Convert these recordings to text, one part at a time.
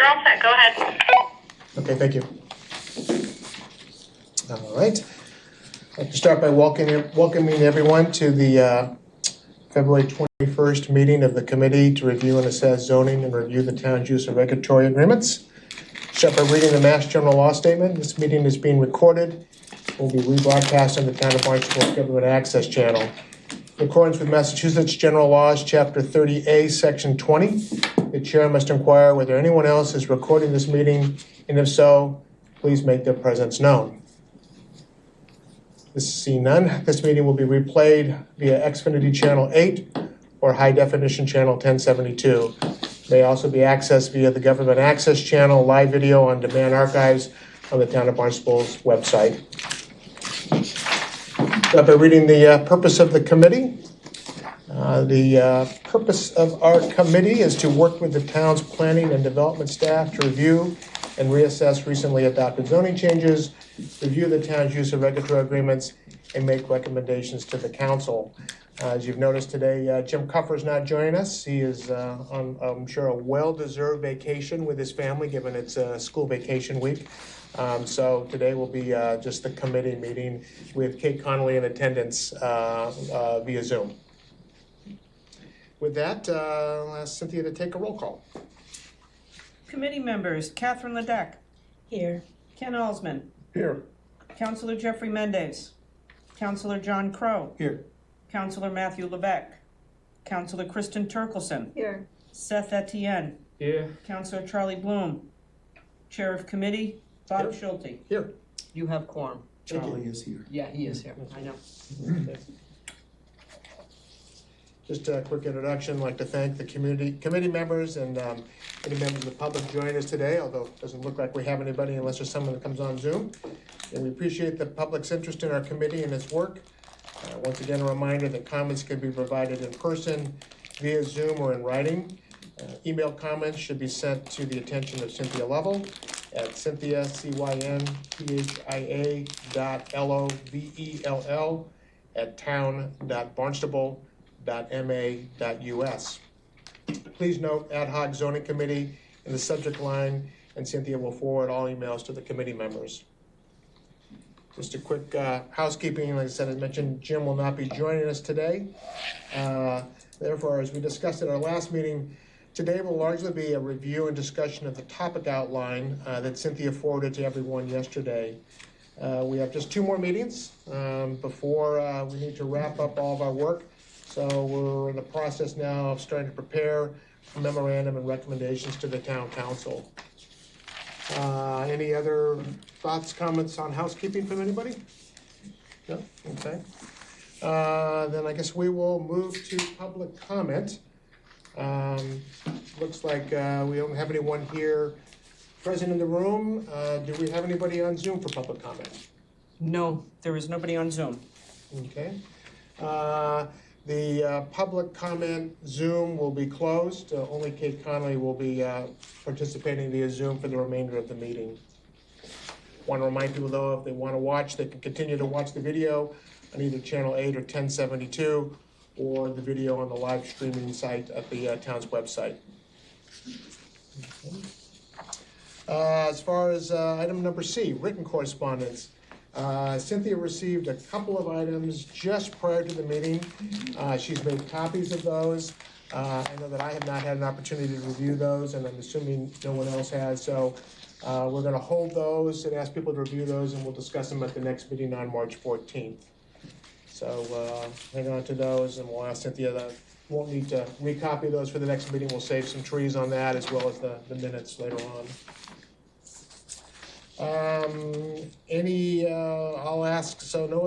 You're all set. Go ahead. Okay, thank you. All right. I'd like to start by welcoming everyone to the February 21st meeting of the Committee to Review and Assess Zoning and Review the Town's Use of Regulatory Agreements. Start by reading the Mass General Law Statement. This meeting is being recorded. It will be rebroadcast on the Town of Barnstable Government Access Channel. In accordance with Massachusetts General Laws, Chapter 30A, Section 20, the Chair must inquire whether anyone else is recording this meeting, and if so, please make their presence known. Seeing none, this meeting will be replayed via Xfinity Channel 8 or High Definition Channel 1072. It may also be accessed via the Government Access Channel live video on demand archives on the Town of Barnstable's website. Start by reading the purpose of the committee. The purpose of our committee is to work with the town's planning and development staff to review and reassess recently adopted zoning changes, review the town's use of regulatory agreements, and make recommendations to the council. As you've noticed today, Jim Cuffer is not joining us. He is on, I'm sure, a well-deserved vacation with his family, given it's school vacation week. So today will be just the committee meeting with Kate Connolly in attendance via Zoom. With that, I'll ask Cynthia to take a roll call. Committee members: Catherine Ledeck. Here. Ken Alsman. Here. Councilor Jeffrey Mendez. Councilor John Crow. Here. Councilor Matthew Levesque. Councilor Kristen Turkelson. Here. Seth Etienne. Here. Councilor Charlie Bloom. Chair of Committee, Bob Here. Schulte. Here. You have quorum. Charlie is here. Yeah, he is here. I know. Okay. Just a quick introduction. I'd like to thank the committee members and any members of the public joining us today, although it doesn't look like we have anybody unless there's someone that comes on Zoom. And we appreciate the public's interest in our committee and its work. Once again, a reminder that comments can be provided in person, via Zoom, or in writing. Email comments should be sent to the attention of Cynthia Lovell at Cynthia, cynthia.lovell at town.barnstable.ma.us. Please note ad hoc zoning committee in the subject line, and Cynthia will forward all emails to the committee members. Just a quick housekeeping. Like I said, I mentioned Jim will not be joining us today. Therefore, as we discussed at our last meeting, today will largely be a review and discussion of the topic outline that Cynthia forwarded to everyone yesterday. We have just 2 more meetings before we need to wrap up all of our work. So we're in the process now of starting to prepare a memorandum and recommendations to the town council. Any other thoughts, comments on housekeeping from anybody? No? Okay. Then I guess we will move to public comment. Looks like we don't have anyone here present in the room. Do we have anybody on Zoom for public comment? No, there is nobody on Zoom. Okay. The public comment Zoom will be closed. Only Kate Connolly will be participating via Zoom for the remainder of the meeting. Want to remind people, though, if they want to watch, they can continue to watch the video on either Channel 8 or 1072, or the video on the live streaming site at the town's website. Okay. As far as item number C, written correspondence. Cynthia received a couple of items just prior to the meeting. She's made copies of those. I know that I have not had an opportunity to review those, and I'm assuming no one else has. So we're going to hold those and ask people to review those, and we'll discuss them at the next meeting on March 14th. So hang on to those, and we'll ask Cynthia that. Won't need to recopy those for the next meeting. We'll save some trees on that, as well as the minutes later on. I'll ask, so no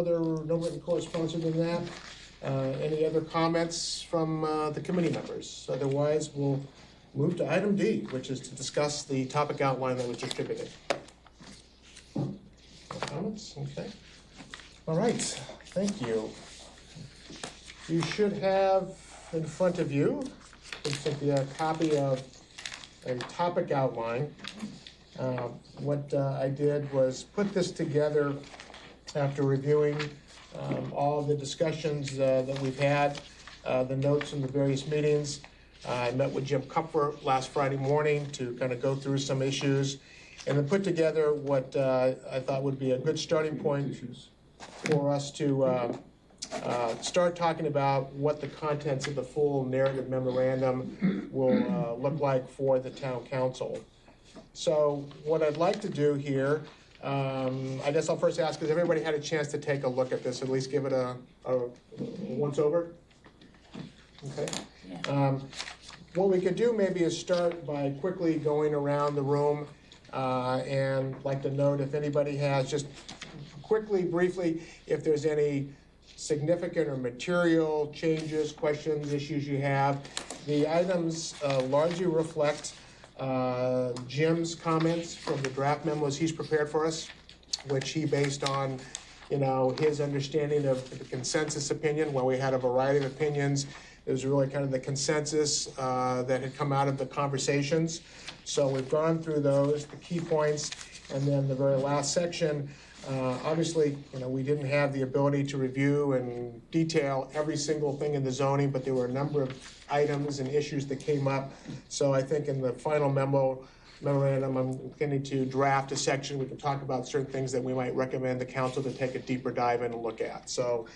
written correspondence than that. Any other comments from the committee members? Otherwise, we'll move to item D, which is to discuss the topic outline that was distributed. No comments? Okay. All right. Thank you. You should have in front of you, Cynthia, a copy of a topic outline. What I did was put this together after reviewing all the discussions that we've had, the notes from the various meetings. I met with Jim Kupfer last Friday morning to kind of go through some issues and then put together what I thought would be a good starting point for us to start talking about what the contents of the full narrative memorandum will look like for the town council. So what I'd like to do here, I guess I'll first ask, has everybody had a chance to take a look at this, at least give it a once over? Okay. What we could do maybe is start by quickly going around the room and like to note if anybody has, just quickly, briefly, if there's any significant or material changes, questions, issues you have. The items largely reflect Jim's comments from the draft memos he's prepared for us, which he based on, his understanding of the consensus opinion. While we had a variety of opinions, it was really kind of the consensus that had come out of the conversations. So we've gone through those, the key points, and then the very last section. Obviously, we didn't have the ability to review and detail every single thing in the zoning, but there were a number of items and issues that came up. So I think in the final memorandum, I'm intending to draft a section. We can talk about certain things that we might recommend the council to take a deeper dive in and look at. So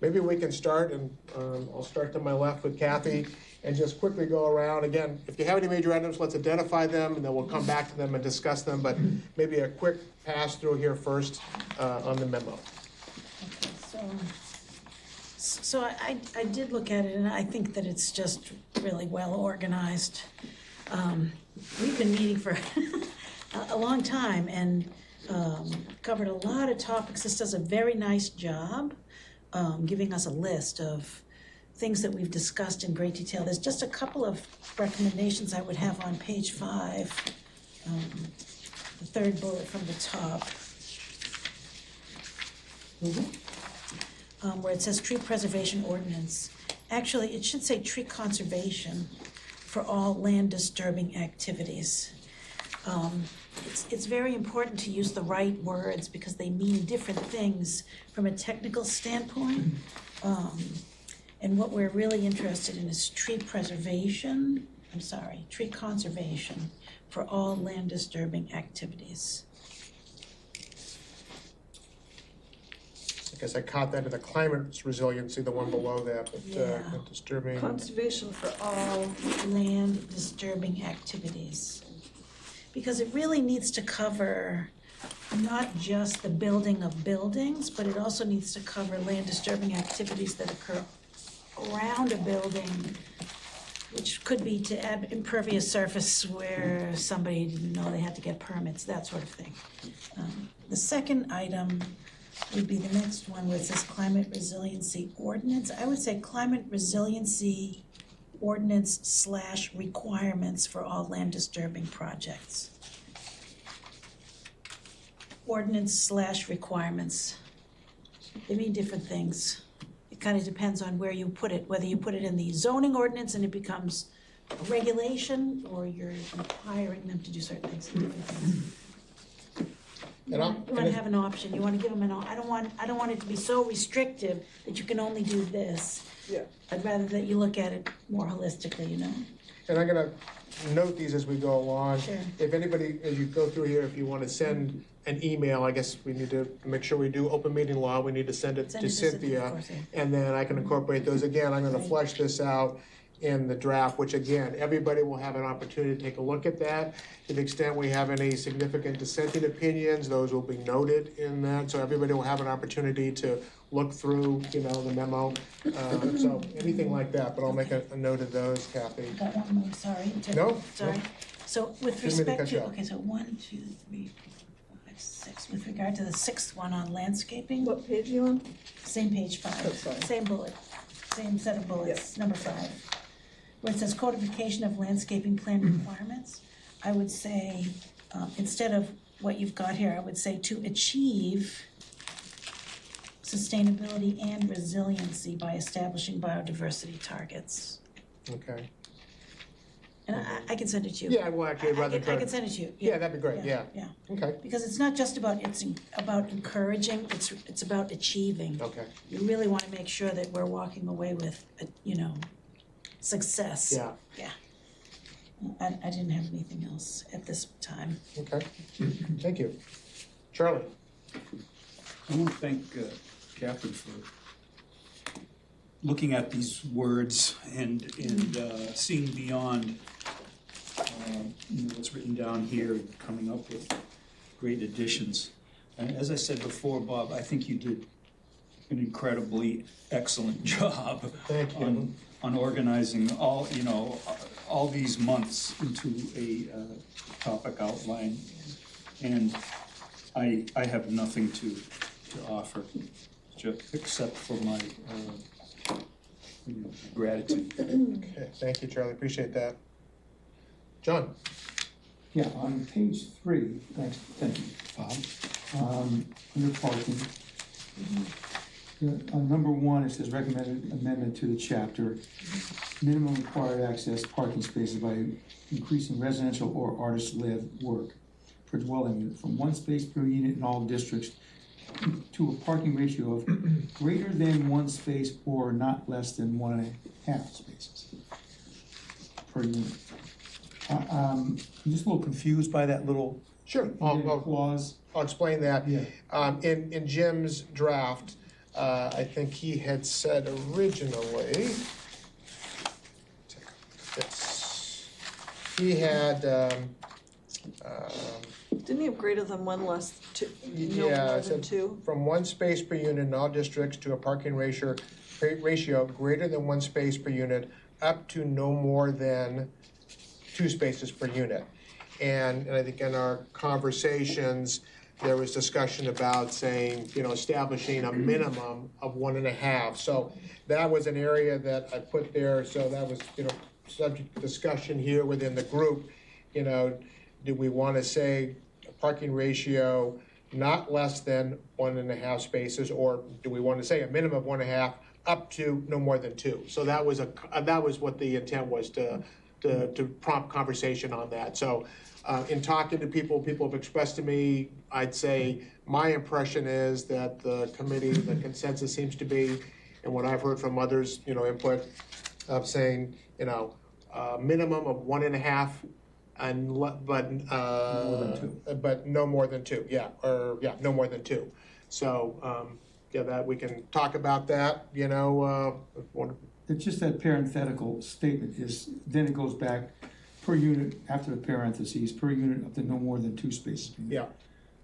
maybe we can start, and I'll start to my left with Kathy, and just quickly go around. Again, if you have any major items, let's identify them, and then we'll come back to them and discuss them, but maybe a quick pass through here first on the memo. Okay, so I did look at it, and I think that it's just really well organized. We've been meeting for a long time and covered a lot of topics. This does a very nice job giving us a list of things that we've discussed in great detail. There's just a couple of recommendations I would have on page 5, the third bullet from the top, where it says tree preservation ordinance. Actually, it should say tree conservation for all land disturbing activities. It's very important to use the right words because they mean different things from a technical standpoint. And what we're really interested in is tree conservation for all land disturbing activities. I guess I caught that in the climate resiliency, the one below that, but Yeah. disturbing. Conservation for all land disturbing activities. Because it really needs to cover not just the building of buildings, but it also needs to cover land disturbing activities that occur around a building, which could be to add impervious surface where somebody didn't know they had to get permits, that sort of thing. The second item would be the next one where it says climate resiliency ordinance. I would say climate resiliency ordinance / requirements for all land disturbing projects. Ordinance / requirements. They mean different things. It kind of depends on where you put it, whether you put it in the zoning ordinance and it becomes a regulation, or you're requiring them to do certain things, different things. You want to have an option. You want to give them I don't want it to be so restrictive that you can only do this. Yeah. I'd rather that you look at it more holistically, And I'm going to note these as we go along. Sure. If anybody, as you go through here, if you want to send an email, I guess we need to make sure we do open meeting law. We need to send it to Cynthia, of course, yeah. and then I can incorporate those. Again, I'm going to flesh this out in the draft, which again, everybody will have an opportunity to take a look at that. To the extent we have any significant dissenting opinions, those will be noted in that. So everybody will have an opportunity to look through, the memo. So anything like that, but I'll make a note of those, Kathy. Got one more, sorry. No, Sorry. no. So with Didn't mean to respect cut you to, off. okay, so 1, 2, 3, 4, 5, 6. With regard to the 6th one on landscaping, What page are you on? same page 5, That's fine. same bullet, same set of bullets, number 5. Where it says codification of landscaping plan requirements, I would say, instead of what you've got here, I would say to achieve sustainability and resiliency by establishing biodiversity targets. Okay. And I can send it to you. Yeah, well, actually, I'd rather I can send it to you. Yeah, that'd be great, yeah. Yeah. Okay. Because it's not just about, it's about encouraging, it's about achieving. Okay. You really want to make sure that we're walking away with, success. Yeah, I didn't have anything else at this time. okay. Thank you. Charlie? I want to thank Catherine for looking at these words and seeing beyond what's written down here and coming up with great additions. And as I said before, Bob, I think you did an incredibly excellent job Thank you. on organizing all these months into a topic outline. And I have nothing to offer, just except for my gratitude. Okay, thank you, Charlie, appreciate that. John? Yeah, on page 3, thank you, Bob, under parking, on number 1, it says recommended amendment to the chapter, minimum required access parking spaces by increasing residential or artist-led work per dwelling unit from 1 space per unit in all districts to a parking ratio of greater than 1 space or not less than 1.5 spaces per unit. I'm just a little confused by that little Sure. clause. I'll explain that. Yeah. In Jim's draft, I think he had said originally, yes, he had, Didn't he have greater than 1 less, two, no yeah, more it than said 2? from 1 space per unit in all districts to a parking ratio greater than 1 space per unit up to no more than 2 spaces per unit. And I think in our conversations, there was discussion about saying, establishing a minimum of 1.5. So that was an area that I put there, so that was, subject to discussion here within the group. Do we want to say a parking ratio not less than 1.5 spaces, or do we want to say a minimum of 1.5 up to no more than 2? So that was what the intent was, to prompt conversation on that. So in talking to people have expressed to me, I'd say my impression is that the committee, the consensus seems to be, and what I've heard from others, input of saying, minimum of 1.5 but no more than 2, no more than 2. So that we can talk about that, It's just that parenthetical statement then it goes back per unit after the parentheses, per unit up to no more than 2 spaces per unit. Yeah.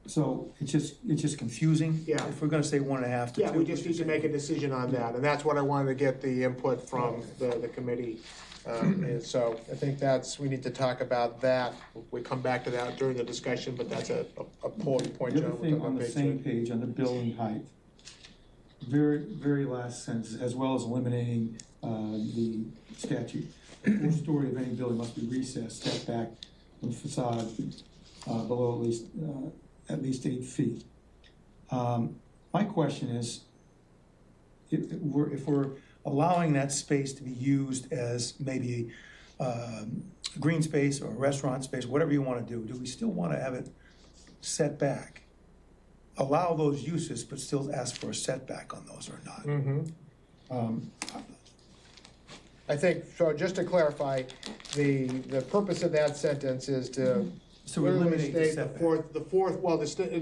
So it's just confusing. Yeah. If we're gonna say 1.5 to 2. Yeah, we just need to make a decision on that, and that's what I wanted to get the input from the committee. And so I think we need to talk about that. We come back to that during the discussion, but that's a point, The John. other thing on the same page, on the building height, very, very last sentence, as well as eliminating the statute. The 4th story of any building must be recessed, set back from the facade below at least 8 feet. My question is, if we're allowing that space to be used as maybe green space or restaurant space, whatever you want to do we still want to have it set back? Allow those uses, but still ask for a setback on those or not? Mm-hmm. I think, so just to clarify, the purpose of that sentence is to So clearly eliminate the state setback.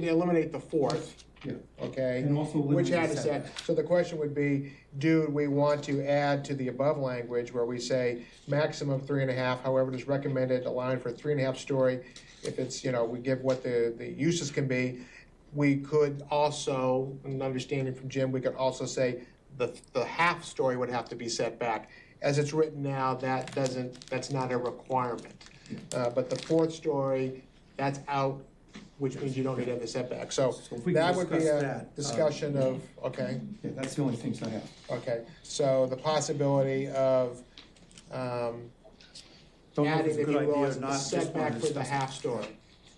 eliminate the fourth, Yeah. okay? And also Which eliminate had the a set, setback. so the question would be, do we want to add to the above language where we say maximum 3.5, however it is recommended, allowing for 3.5 story, if it's, we give what the uses can be. We could also, an understanding from Jim, we could also say the half story would have to be set back. As it's written now, that's not a requirement. But the 4th story, that's out, which means you don't need to have the setback. So if we can that would be discuss a that, discussion of, okay, Yeah, that's the only things I have. okay. So the possibility of Don't know if adding, it's a if good you will, idea or as the not, just setback wanna for the discuss it. half story.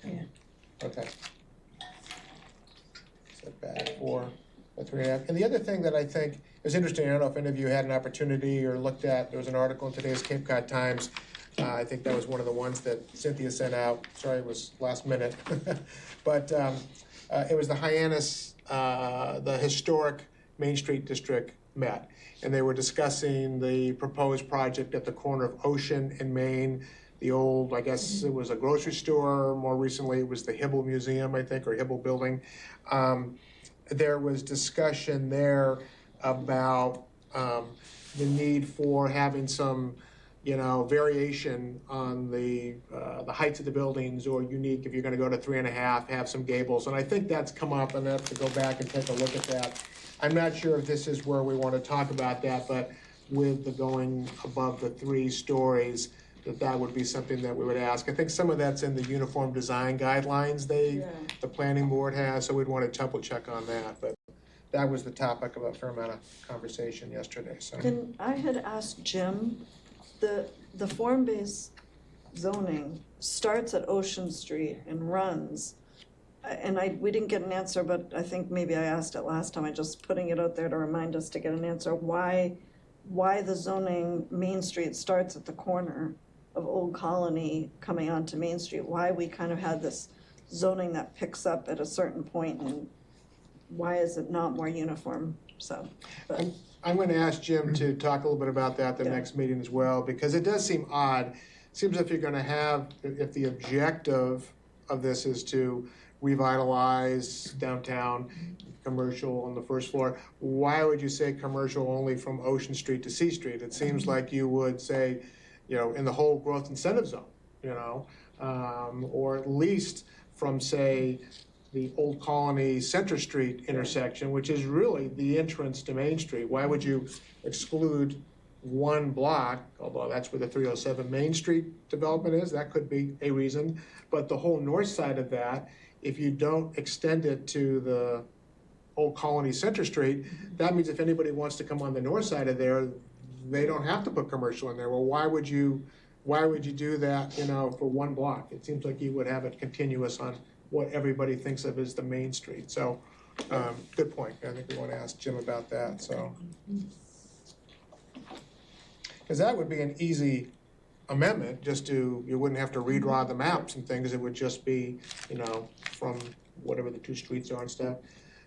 Yeah. Okay. Setback for the 3.5. And the other thing that I think is interesting, I don't know if any of you had an opportunity or looked at, there was an article in today's Cape Cod Times. I think that was one of the ones that Cynthia sent out. Sorry, it was last minute. But it was the Hyannis, the historic Main Street District met. and they were discussing the proposed project at the corner of Ocean and Main. The old, I guess it was a grocery store, more recently it was the Hibble Museum, I think, or Hibble Building. There was discussion there about the need for having some, variation on the heights of the buildings, or unique, if you're gonna go to 3.5, have some gables. And I think that's come up, and I have to go back and take a look at that. I'm not sure if this is where we wanna talk about that, but with the going above the 3 stories, that would be something that we would ask. I think some of that's in the uniform design guidelines the planning board has, so we'd wanna double check on that, but that was the topic of a fair amount of conversation yesterday, so. And I had asked Jim, the form-based zoning starts at Ocean Street and runs. And we didn't get an answer, but I think maybe I asked it last time. I'm just putting it out there to remind us to get an answer. Why the zoning Main Street starts at the corner of Old Colony coming onto Main Street? Why we kind of had this zoning that picks up at a certain point, and why is it not more uniform? So, but. I'm going to ask Jim to talk a little bit about that the next meeting as well, because it does seem odd. It seems if you're going to have, if the objective of this is to revitalize downtown commercial on the first floor, why would you say commercial only from Ocean Street to C Street? It seems like you would say, in the whole growth incentive zone, or at least from, say, the Old Colony Center Street intersection, which is really the entrance to Main Street. Why would you exclude one block, although that's where the 307 Main Street development is? That could be a reason. But the whole north side of that, if you don't extend it to the Old Colony Center Street, that means if anybody wants to come on the north side of there, they don't have to put commercial in there. Well, why would you do that, for one block? It seems like you would have it continuous on what everybody thinks of as the main street. So, good point. I think we want to ask Jim about that, so. Because that would be an easy amendment, you wouldn't have to redraw the maps and things. It would just be, from whatever the 2 streets are and stuff.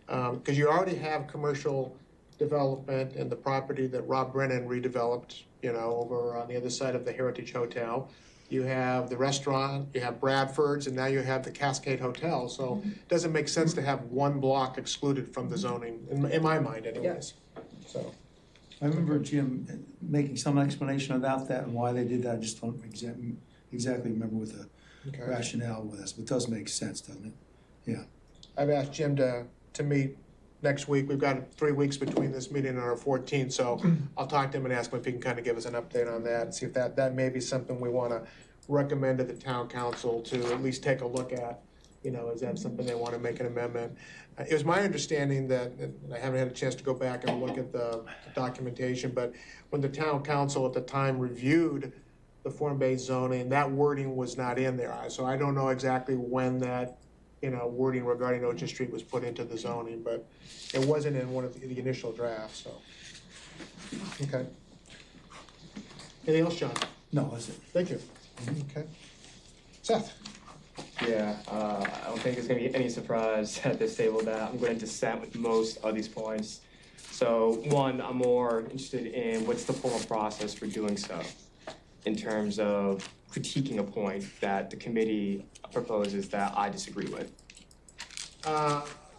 Because you already have commercial development in the property that Rob Brennan redeveloped, over on the other side of the Heritage Hotel. You have the restaurant, you have Bradford's, and now you have the Cascade Hotel. So it doesn't make sense to have one block excluded from the zoning, in my mind anyways. So. I remember Jim making some explanation about that and why they did that. I just don't exactly remember what the rationale was, but it does make sense, doesn't it? Yeah. I've asked Jim to meet next week. We've got 3 weeks between this meeting and our 14th, so I'll talk to him and ask him if he can kind of give us an update on that and see if that may be something we want to recommend to the town council to at least take a look at. Is that something they want to make an amendment? It was my understanding that, and I haven't had a chance to go back and look at the documentation, but when the town council at the time reviewed the form-based zoning, that wording was not in there. So I don't know exactly when that wording regarding Ocean Street was put into the zoning, but it wasn't in one of the initial drafts, so. Okay. Anything else, John? No, that's it. Thank you. Okay. Seth? Yeah, I don't think it's gonna be any surprise at this table that I'm going to dissent with most of these points. So one, I'm more interested in what's the formal process for doing so in terms of critiquing a point that the committee proposes that I disagree with.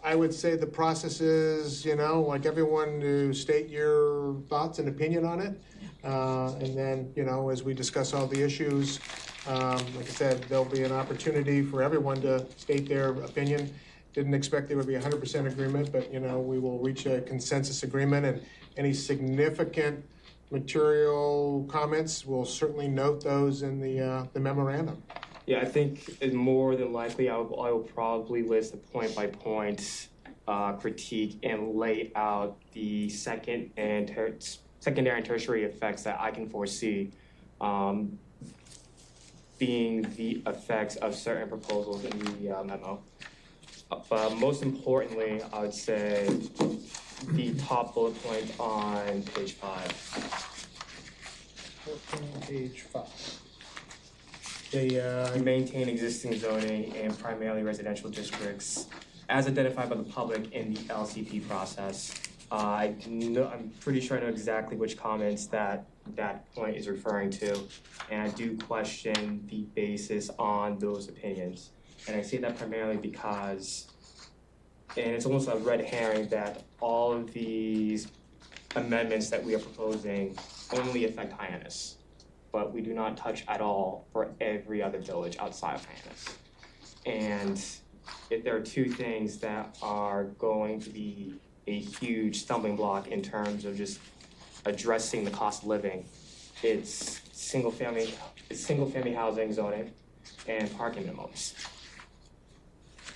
I would say the process is, like everyone to state your thoughts and opinion on it. And then, as we discuss all the issues, like I said, there'll be an opportunity for everyone to state their opinion. Didn't expect there would be 100% agreement, but, we will reach a consensus agreement, and any significant material comments, we'll certainly note those in the memorandum. Yeah, I think it's more than likely I will probably list a point-by-point critique and lay out the secondary and tertiary effects that I can foresee being the effects of certain proposals in the memo. But most importantly, I would say the top bullet point on page 5. Page 5. Maintain existing zoning in primarily residential districts as identified by the public in the LCP process. I'm pretty sure I know exactly which comments that point is referring to, and I do question the basis on those opinions. And I say that primarily because, and it's almost a red herring that all of these amendments that we are proposing only affect Hyannis, but we do not touch at all for every other village outside of Hyannis. And if there are two things that are going to be a huge stumbling block in terms of just addressing the cost of living, it's single family housing zoning and parking minimums.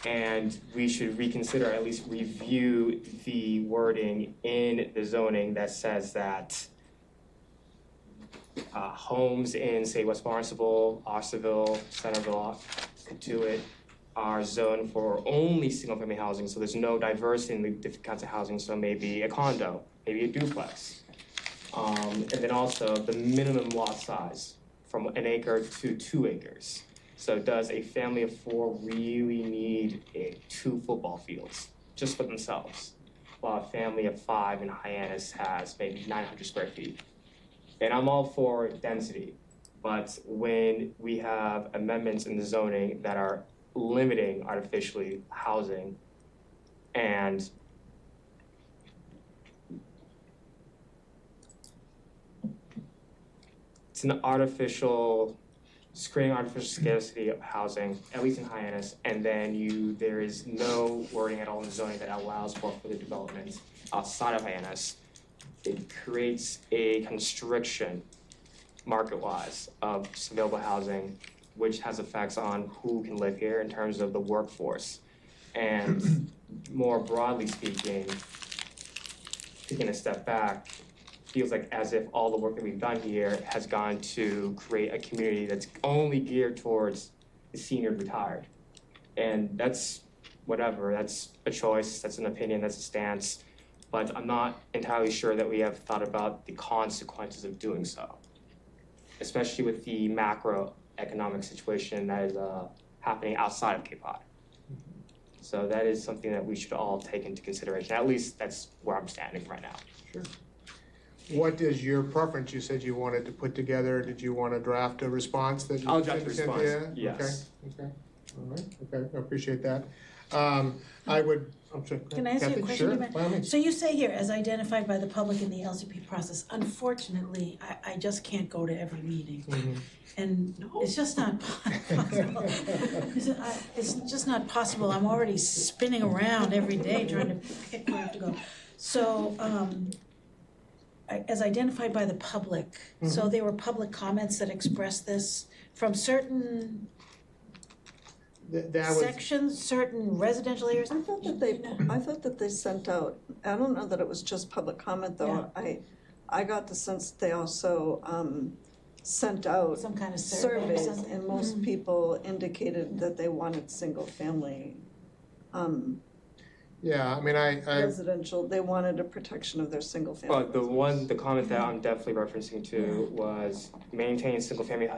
And we should reconsider, at least review the wording in the zoning that says that homes in, say, West Barnstable, Osterville, Centerville, Katuitt are zoned for only single-family housing, so there's no diversity in the different kinds of housing, so maybe a condo, maybe a duplex. And then also the minimum lot size from 1 acre to 2 acres. So does a family of 4 really need 2 football fields just for themselves? While a family of 5 in Hyannis has maybe 900 square feet. And I'm all for density, but when we have amendments in the zoning that are limiting artificially housing and it's an artificial scarcity of housing, at least in Hyannis, and then there is no wording at all in the zoning that allows for further development outside of Hyannis. It creates a constriction market-wise of available housing, which has effects on who can live here in terms of the workforce. And more broadly speaking, taking a step back, feels like as if all the work that we've done here has gone to create a community that's only geared towards the senior retired. And that's whatever, that's a choice, that's an opinion, that's a stance, but I'm not entirely sure that we have thought about the consequences of doing so, especially with the macroeconomic situation that is happening outside of Cape Cod. So that is something that we should all take into consideration. At least that's where I'm standing right now. Sure. What is your preference? You said you wanted to put together, did you want to draft a response that you I'll draft a sent response, to you? yes. Okay, all right, okay, I appreciate that. I'm sorry. Can I ask you a Kathy, question? sure, You meant- by all means. So you say here, as identified by the public in the LCP process, unfortunately, I just can't go to every meeting. Mhm. And it's just not possible. It's just not possible. I'm already spinning around every day trying to pick where I have to go. So, as identified by the public, so there were public comments that expressed this from certain That was, sections, certain residential areas. I thought that they sent out, I don't know that it was just public comment though. I got the sense that they also sent out Some kind of survey or surveys, something. and most people indicated that they wanted single family yeah, I mean, I, residential, they wanted a protection of their single family. But the comment that I'm definitely referencing to was maintain single family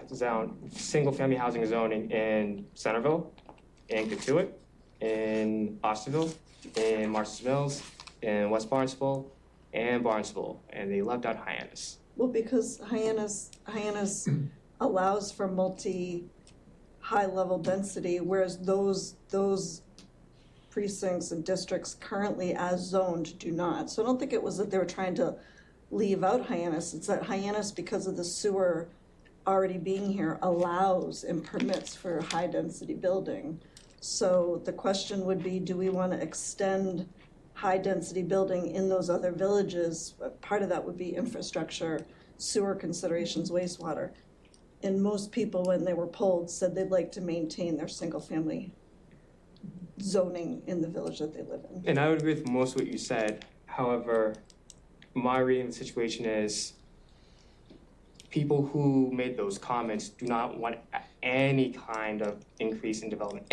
housing zoning in Centerville, in Katuitt, in Osterville, in Marshall's Mills, in West Barnstable, and Barnstable, and they left out Hyannis. Well, because Hyannis allows for high level density, whereas those precincts and districts currently as zoned do not. So I don't think it was that they were trying to leave out Hyannis, it's that Hyannis, because of the sewer already being here, allows and permits for high density building. So the question would be, do we want to extend high density building in those other villages? Part of that would be infrastructure, sewer considerations, wastewater. And most people, when they were polled, said they'd like to maintain their single family zoning in the village that they live in. And I would agree with most of what you said. However, my reading of the situation is people who made those comments do not want any kind of increase in development,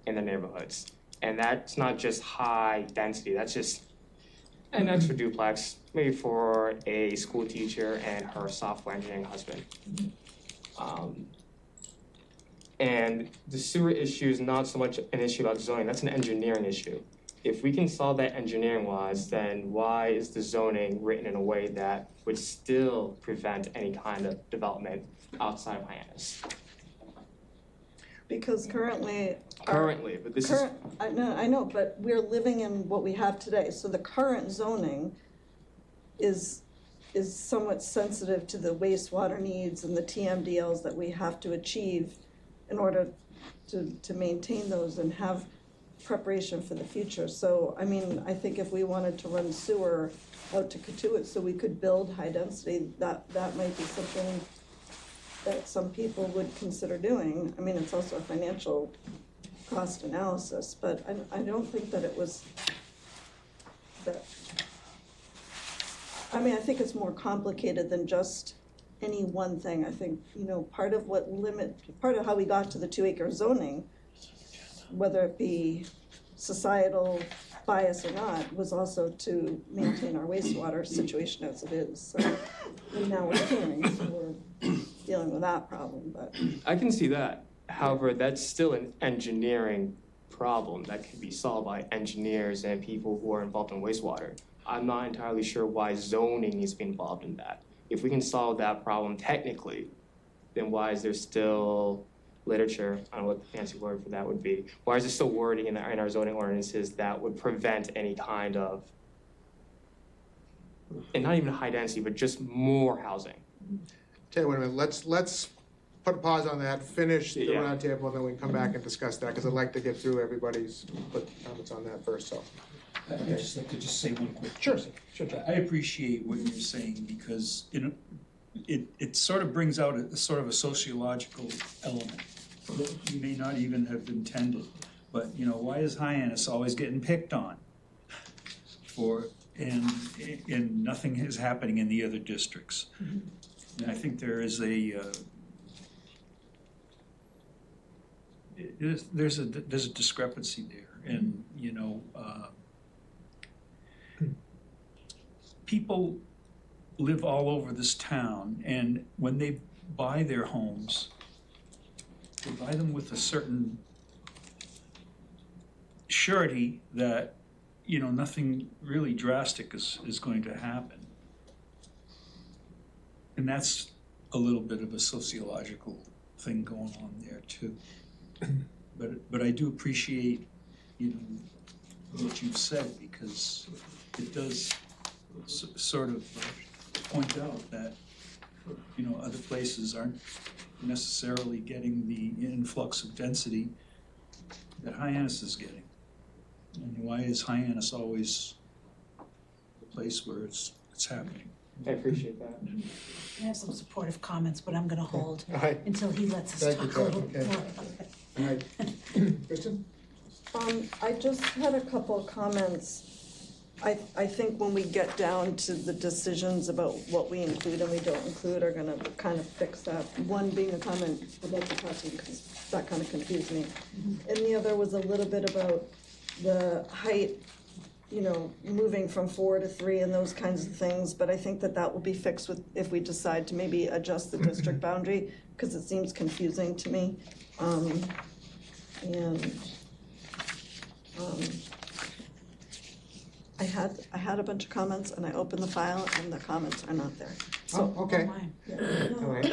in the neighborhoods. And that's not just high density, that's just an extra duplex, maybe for a school teacher and her software engineering husband. And the sewer issue is not so much an issue about zoning, that's an engineering issue. If we can solve that engineering wise, then why is the zoning written in a way that would still prevent any kind of development outside of Hyannis? Because currently. Currently, but this is, I know, but we're living in what we have today, so the current zoning is somewhat sensitive to the wastewater needs and the TMDLs that we have to achieve in order to maintain those and have preparation for the future. So, I mean, I think if we wanted to run sewer out to Katuitt so we could build high density, that might be something that some people would consider doing. I mean, it's also a financial cost analysis, but I don't think that it was that. I mean, I think it's more complicated than just any one thing. I think, part of how we got to the 2-acre zoning, whether it be societal bias or not, was also to maintain our wastewater situation as it is. So, and now we're hearing, so we're dealing with that problem, but. I can see that. However, that's still an engineering problem that can be solved by engineers and people who are involved in wastewater. I'm not entirely sure why zoning needs to be involved in that. If we can solve that problem technically, then why is there still literature, I don't know what the fancy word for that would be, why is there still wording in our zoning ordinances that would prevent any kind of, and not even high density, but just more housing? Tell you what, a minute, let's put a pause on that, finish the Yeah. roundtable, and then we can come back and discuss that, because I'd like to get through everybody's comments on that first, so. I'd just like to just say one quick. Sure, sure. I appreciate what you're saying because it sort of brings out a sort of a sociological element that you may not even have intended. But, why is Hyannis always getting picked on and nothing is happening in the other districts? And I think there is there's a discrepancy there, and people live all over this town, and when they buy their homes, they buy them with a certain surety that nothing really drastic is going to happen. And that's a little bit of a sociological thing going on there too. But I do appreciate what you've said, because it does sort of point out that other places aren't necessarily getting the influx of density that Hyannis is getting. And why is Hyannis always the place where it's happening? I appreciate that. I have some supportive comments, but I'm gonna hold All right, until he lets us Thank you, talk a little Ted. Okay. more about it. all right. Kristen? I just had a couple of comments. I think when we get down to the decisions about what we include and we don't include are gonna kind of fix that. One being a comment about the parking, because that kind of confused me. And the other was a little bit about the height, moving from 4 to 3 and those kinds of things. But I think that will be fixed if we decide to maybe adjust the district boundary, because it seems confusing to me. I had a bunch of comments and I opened the file and the comments are not there. So, Oh, okay. Mine. All right.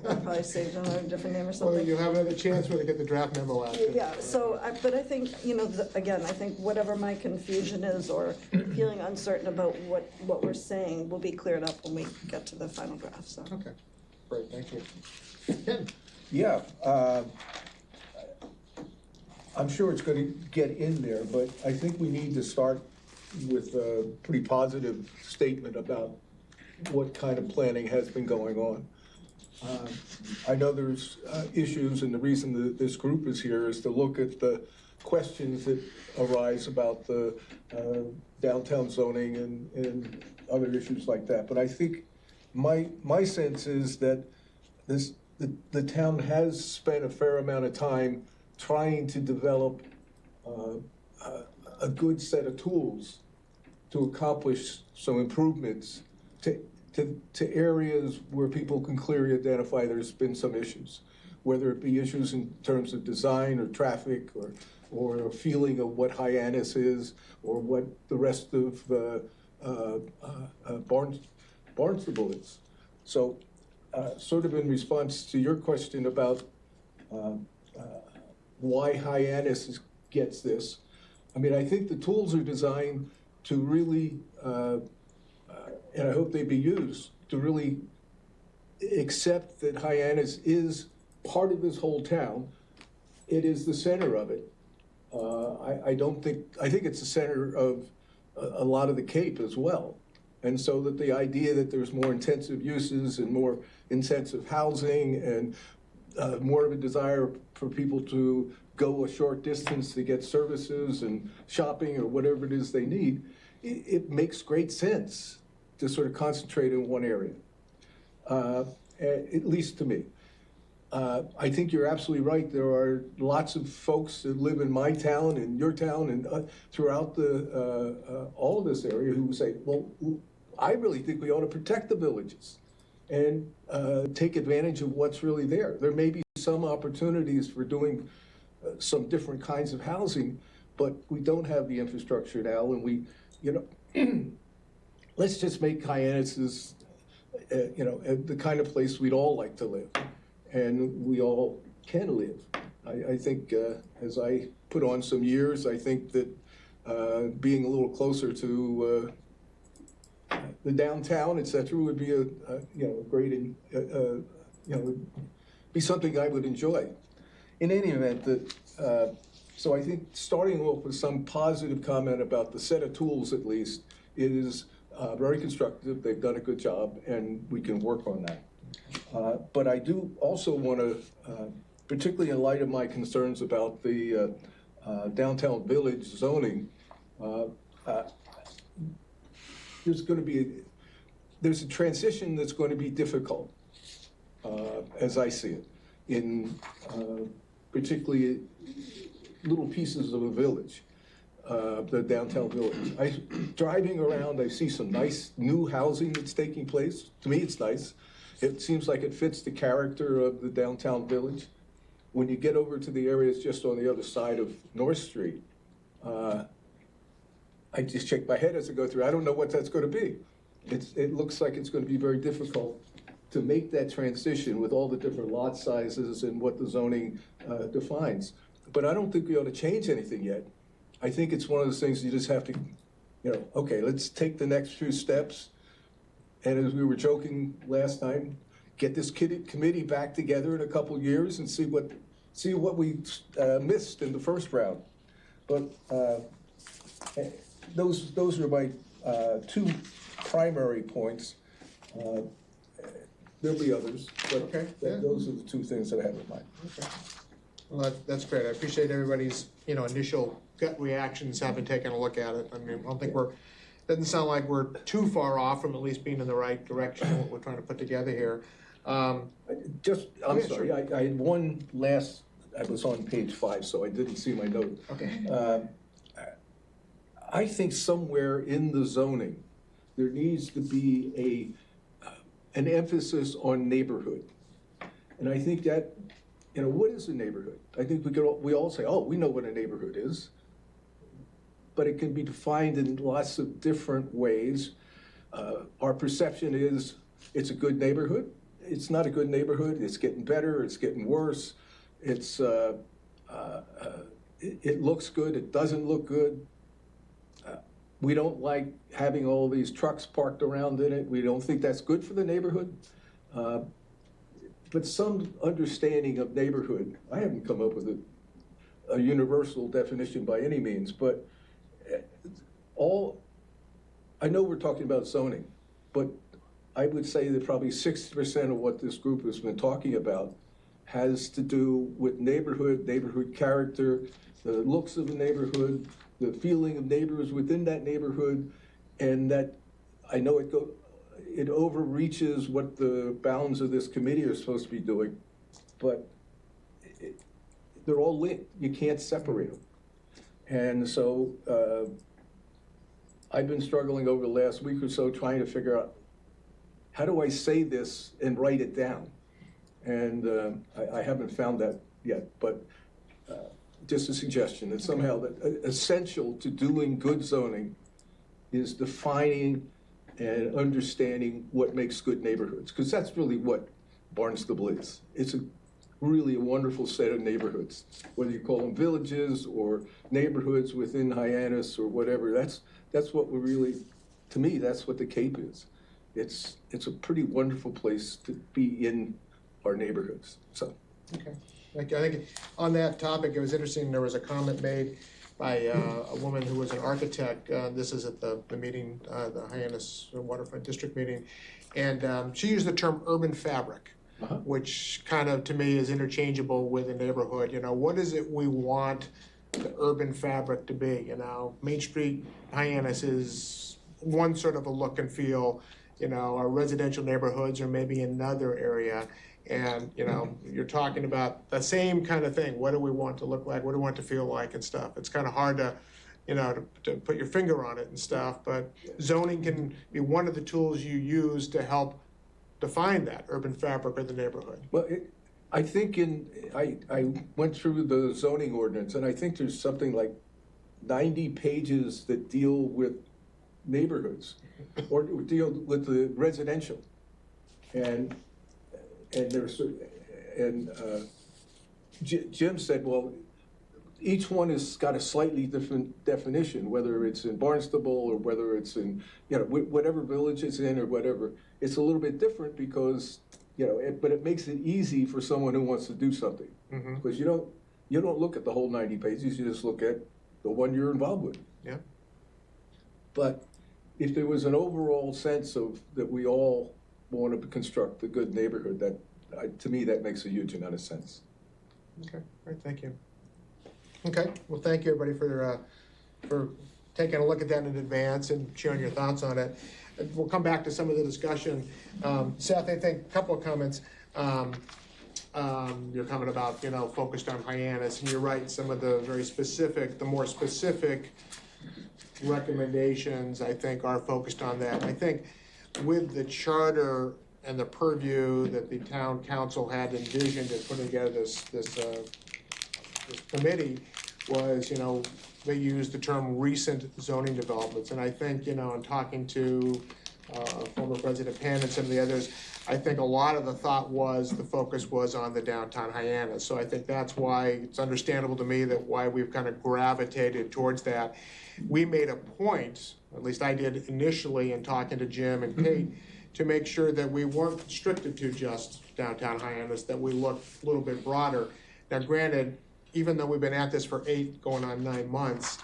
I probably saved them under a different name or Well, something. you'll have another chance when they get the draft memo out. Yeah, so, but I think, again, I think whatever my confusion is or feeling uncertain about what we're saying will be cleared up when we get to the final draft, so. Okay, great, thank you. Ken? Yeah, I'm sure it's gonna get in there, but I think we need to start with a pretty positive statement about what kind of planning has been going on. I know there's issues, and the reason that this group is here is to look at the questions that arise about the downtown zoning and other issues like that. But I think my sense is that the town has spent a fair amount of time trying to develop a good set of tools to accomplish some improvements to areas where people can clearly identify there's been some issues. whether it be issues in terms of design or traffic or a feeling of what Hyannis is or what the rest of Barnstable is. So sort of in response to your question about why Hyannis gets this, I mean, I think the tools are designed to really, and I hope they be used, to really accept that Hyannis is part of this whole town. It is the center of it. I think it's the center of a lot of the Cape as well. And so that the idea that there's more intensive uses and more intensive housing and more of a desire for people to go a short distance to get services and shopping or whatever it is they need, it makes great sense to sort of concentrate in one area, at least to me. I think you're absolutely right. There are lots of folks that live in my town, in your town, and throughout all of this area who say, well, I really think we ought to protect the villages and take advantage of what's really there. There may be some opportunities for doing some different kinds of housing, but we don't have the infrastructure now, and we, let's just make Hyannis, the kind of place we'd all like to live, and we all can live. I think as I put on some years, I think that being a little closer to the downtown, et cetera, would be a great, be something I would enjoy. In any event, so I think starting off with some positive comment about the set of tools, at least, is very constructive. They've done a good job, and we can work on that. But I do also want to, particularly in light of my concerns about the downtown village zoning, there's a transition that's going to be difficult, as I see it, in particularly little pieces of a village, the downtown village. Driving around, I see some nice new housing that's taking place. To me, it's nice. It seems like it fits the character of the downtown village. When you get over to the areas just on the other side of North Street, I just shake my head as I go through. I don't know what that's going to be. It looks like it's going to be very difficult to make that transition with all the different lot sizes and what the zoning defines. But I don't think we ought to change anything yet. I think it's one of those things you just have to, okay, let's take the next few steps. And as we were joking last time, get this committee back together in a couple years and see what we missed in the first round. But those are my two primary points. There'll be others, but Okay. those are the two things that I have in mind. Okay. Well, that's great. I appreciate everybody's, initial gut reactions, having taken a look at it. I mean, I don't think doesn't sound like we're too far off from at least being in the right direction, what we're trying to put together here. I'm yeah, sorry, sure. I had one last, I was on page 5, so I didn't see my note. Okay. I think somewhere in the zoning, there needs to be an emphasis on neighborhood. And I think that, what is a neighborhood? I think we all say, oh, we know what a neighborhood is. But it can be defined in lots of different ways. Our perception is it's a good neighborhood. It's not a good neighborhood. It's getting better. It's getting worse. It looks good. It doesn't look good. We don't like having all these trucks parked around in it. We don't think that's good for the neighborhood. But some understanding of neighborhood, I haven't come up with a universal definition by any means, but I know we're talking about zoning, but I would say that probably 60% of what this group has been talking about has to do with neighborhood character, the looks of the neighborhood, the feeling of neighbors within that neighborhood, and that I know it overreaches what the bounds of this committee are supposed to be doing, but they're all linked. You can't separate them. And so I've been struggling over the last week or so trying to figure out, how do I say this and write it down? And I haven't found that yet, but just a suggestion that somehow that essential to doing good zoning is defining and understanding what makes good neighborhoods, because that's really what Barnstable is. It's really a wonderful set of neighborhoods, whether you call them villages or neighborhoods within Hyannis or whatever. That's what we're really, to me, that's what the Cape is. It's a pretty wonderful place to be in our neighborhoods. So. Okay. Thank you. I think on that topic, it was interesting, there was a comment made by a woman who was an architect. This is at the meeting, the Hyannis Waterfront District meeting. And she used the term urban fabric, which kind of, to me, is interchangeable with a neighborhood. You know, what is it we want the urban fabric to be? You know, Main Street, Hyannis is one sort of a look and feel. You know, our residential neighborhoods are maybe another area. And, you know, you're talking about the same kind of thing. What do we want to look like? What do we want to feel like and stuff? It's kind of hard to, you know, to put your finger on it and stuff. But zoning can be one of the tools you use to help define that urban fabric of the neighborhood. Well, I think I went through the zoning ordinance, and I think there's something like 90 pages that deal with neighborhoods or deal with the residential. And Jim said, well, each one has got a slightly different definition, whether it's in Barnstable or whether it's in, you know, whatever village it's in or whatever. It's a little bit different because, you know, but it makes it easy for someone who wants to do something. Because you don't look at the whole 90 pages, you just look at the one you're involved with. Yeah. But if there was an overall sense of that we all want to construct a good neighborhood, that to me that makes a huge amount of sense. Okay, all right, thank you. Okay, well, thank you everybody for taking a look at that in advance and sharing your thoughts on it. We'll come back to some of the discussion. Seth, I think a couple of comments. Your comment about, you know, focused on Hyannis, and you're right, some of the the more specific recommendations, I think, are focused on that. I think with the charter and the purview that the town council had envisioned in putting together this committee was, you know, they used the term recent zoning developments. And I think, you know, in talking to former President Penn and some of the others, I think a lot of the thought was the focus was on the downtown Hyannis. So I think that's why it's understandable to me that why we've kind of gravitated towards that. We made a point, at least I did initially in talking to Jim and Kate, to make sure that we weren't restricted to just downtown Hyannis, that we looked a little bit broader. Now granted, even though we've been at this for 8 going on 9 months,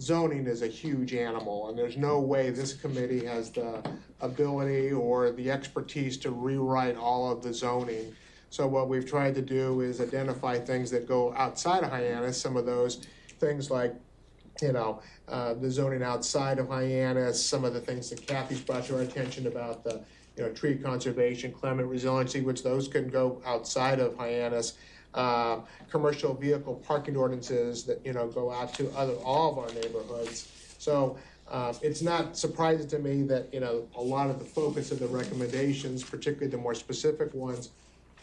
zoning is a huge animal, and there's no way this committee has the ability or the expertise to rewrite all of the zoning. So what we've tried to do is identify things that go outside of Hyannis, some of those things like, you know, the zoning outside of Hyannis, some of the things that Kathy's brought to our attention about the, you know, tree conservation, climate resiliency, which those can go outside of Hyannis. Commercial vehicle parking ordinances that, you know, go out to all of our neighborhoods. So it's not surprising to me that, you know, a lot of the focus of the recommendations, particularly the more specific ones,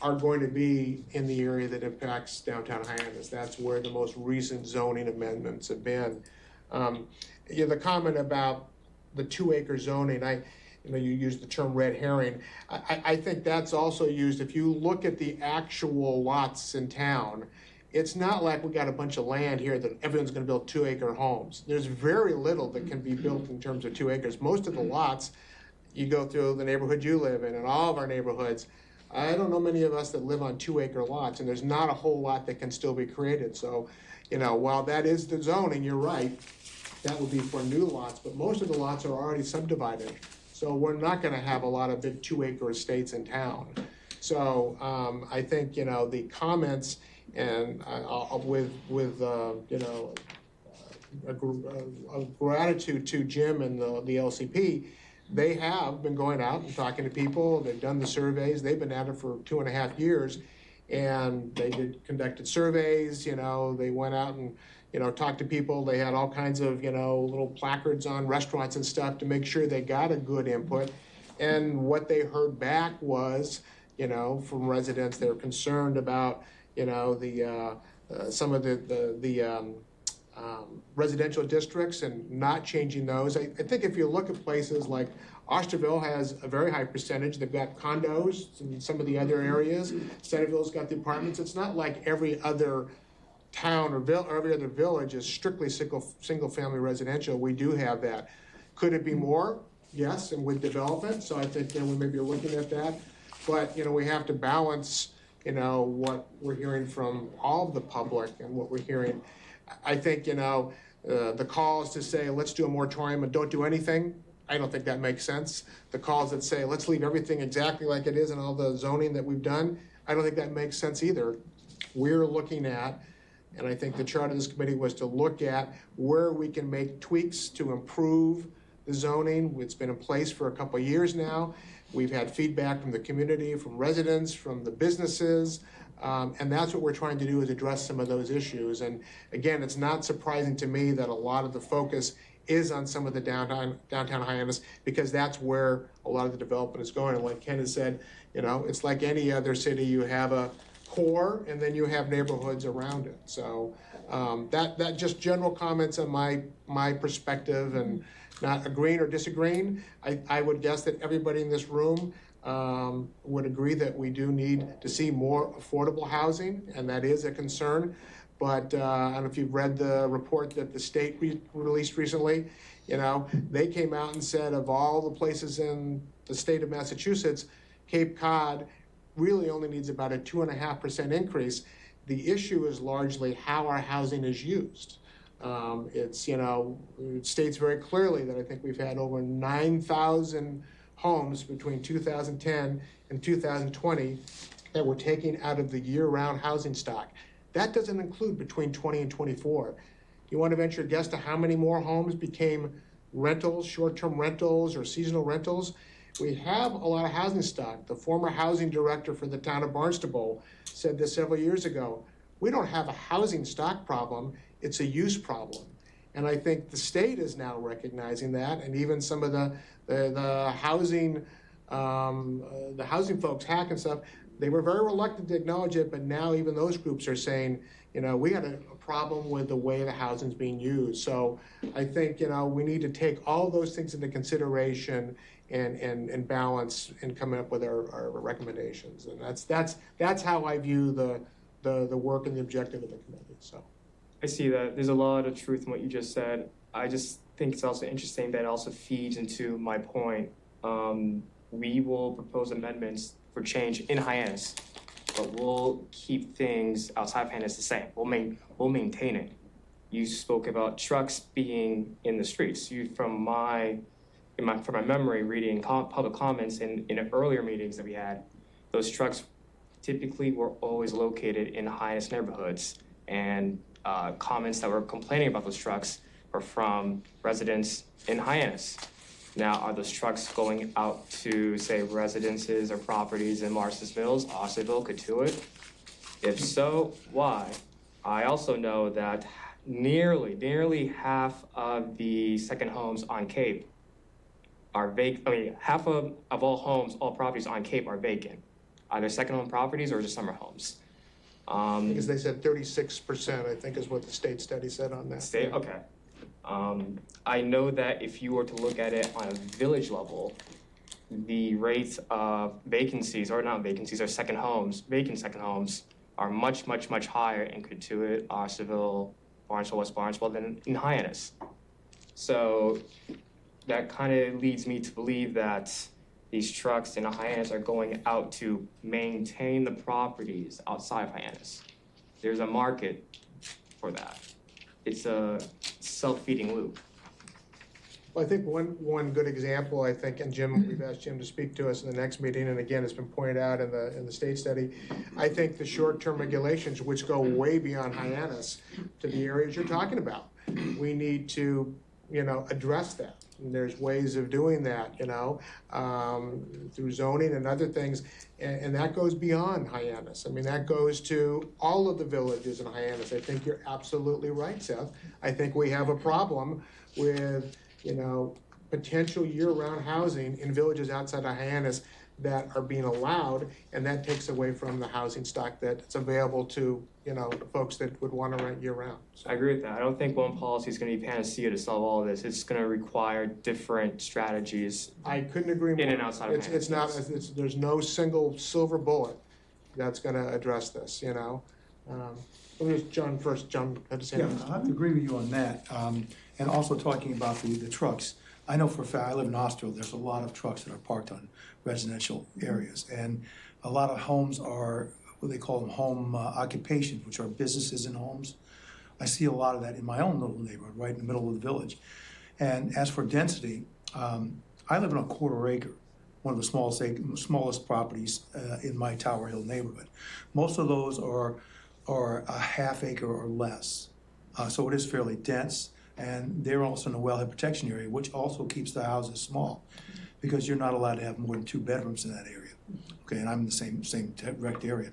are going to be in the area that impacts downtown Hyannis. That's where the most recent zoning amendments have been. You know, the comment about the 2-acre zoning, you know, you used the term red herring. I think that's also used, if you look at the actual lots in town, it's not like we got a bunch of land here that everyone's gonna build 2-acre homes. There's very little that can be built in terms of 2 acres. Most of the lots, you go through the neighborhood you live in and all of our neighborhoods, I don't know many of us that live on 2-acre lots, and there's not a whole lot that can still be created. So, you know, while that is the zoning, you're right, that would be for new lots, but most of the lots are already subdivided. So we're not gonna have a lot of big 2-acre estates in town. So I think, you know, the comments and with you know, a gratitude to Jim and the LCP, they have been going out and talking to people. They've done the surveys. They've been at it for 2.5 years, and they conducted surveys. You know, they went out and, you know, talked to people. They had all kinds of, you know, little placards on restaurants and stuff to make sure they got a good input. And what they heard back was, from residents. They're concerned about, some of the residential districts and not changing those. I think if you look at places like Osterville has a very high percentage. They've got condos in some of the other areas. Centerville's got the apartments. It's not like every other town or every other village is strictly single-family residential. We do have that. Could it be more? Yes, and with development. So I think we may be looking at that. But we have to balance what we're hearing from all of the public and what we're hearing. I think the calls to say let's do a moratorium and don't do anything, I don't think that makes sense. The calls that say let's leave everything exactly like it is and all the zoning that we've done, I don't think that makes sense either. We're looking at, and I think the charter of this committee was to look at where we can make tweaks to improve the zoning. It's been in place for a couple of years now. We've had feedback from the community, from residents, from the businesses, and that's what we're trying to do, is address some of those issues. And again, it's not surprising to me that a lot of the focus is on some of the downtown Hyannis, because that's where a lot of the development is going. And like Ken has said, it's like any other city. You have a core and then you have neighborhoods around it. So that just general comments on my perspective, and not agreeing or disagreeing. I would guess that everybody in this room would agree that we do need to see more affordable housing, and that is a concern. But I don't know if you've read the report that the state released recently. They came out and said of all the places in the state of Massachusetts, Cape Cod really only needs about a 2.5% increase. The issue is largely how our housing is used. It states very clearly that I think we've had over 9,000 homes between 2010 and 2020 that we're taking out of the year-round housing stock. That doesn't include between 20 and 24. You want to venture a guess to how many more homes became rentals, short-term rentals or seasonal rentals? We have a lot of housing stock. The former housing director for the town of Barnstable said this several years ago. We don't have a housing stock problem, it's a use problem. And I think the state is now recognizing that, and even some of the housing folks, Hack and stuff, they were very reluctant to acknowledge it, but now even those groups are saying, we got a problem with the way the housing's being used. So I think, we need to take all those things into consideration and balance and come up with our recommendations. And that's how I view the work and the objective of the committee. So I see that. There's a lot of truth in what you just said. I just think it's also interesting that it also feeds into my point. We will propose amendments for change in Hyannis, but we'll keep things outside of Hyannis the same. We'll maintain it. You spoke about trucks being in the streets. From my memory, reading public comments in earlier meetings that we had, those trucks typically were always located in Hyannis neighborhoods, and comments that were complaining about those trucks were from residents in Hyannis. Now, are those trucks going out to, say, residences or properties in Marcus Mills, Osterville, Katuitt? If so, why? I also know that nearly half of the second homes on Cape are vacant. I mean, half of all homes, all properties on Cape are vacant, either second home properties or just summer homes. because they said 36%, I think is what the state study said on that. State, okay. I know that if you were to look at it on a village level, the rates of vacancies, or not vacancies, or vacant second homes, are much higher in Katuitt, Osterville, Barnstable, West Barnstable than in Hyannis. So that kind of leads me to believe that these trucks in Hyannis are going out to maintain the properties outside of Hyannis. There's a market for that. It's a self-feeding loop. Well, I think one good example, I think, and Jim, we've asked Jim to speak to us in the next meeting, and again, it's been pointed out in the state study. I think the short-term regulations, which go way beyond Hyannis to the areas you're talking about, we need to, address that. And there's ways of doing that, through zoning and other things, and that goes beyond Hyannis. I mean, that goes to all of the villages in Hyannis. I think you're absolutely right, Seth. I think we have a problem with, potential year-round housing in villages outside of Hyannis that are being allowed, and that takes away from the housing stock that's available to, you know, the folks that would want to rent year-round. So, I agree with that. I don't think one policy is gonna be panacea to solve all of this. It's gonna require different strategies. I couldn't agree more. In and outside of It's not, there's no single silver bullet that's gonna address this, you know? Let me just, John first, John had to say. Yeah, I have to agree with you on that. And also talking about the trucks. I know for a fact, I live in Austria, there's a lot of trucks that are parked on residential areas. And a lot of homes are, what they call them, home occupations, which are businesses and homes. I see a lot of that in my own little neighborhood, right in the middle of the village. And as for density, I live in a quarter acre, one of the smallest properties in my Tower Hill neighborhood. Most of those are a half acre or less. So it is fairly dense, and they're also in a wellhead protection area, which also keeps the houses small, because you're not allowed to have more than 2 bedrooms in that area. Okay, and I'm in the same direct area.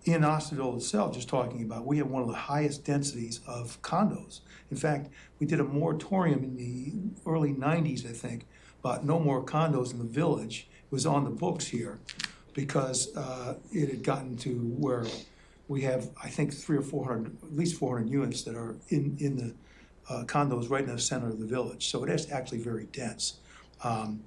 In Osterville itself, just talking about, we have one of the highest densities of condos. In fact, we did a moratorium in the early 90s, I think, about no more condos in the village. It was on the books here because it had gotten to where we have, I think, 300 or 400, at least 400 units that are in the condos right in the center of the village. So it is actually very dense. The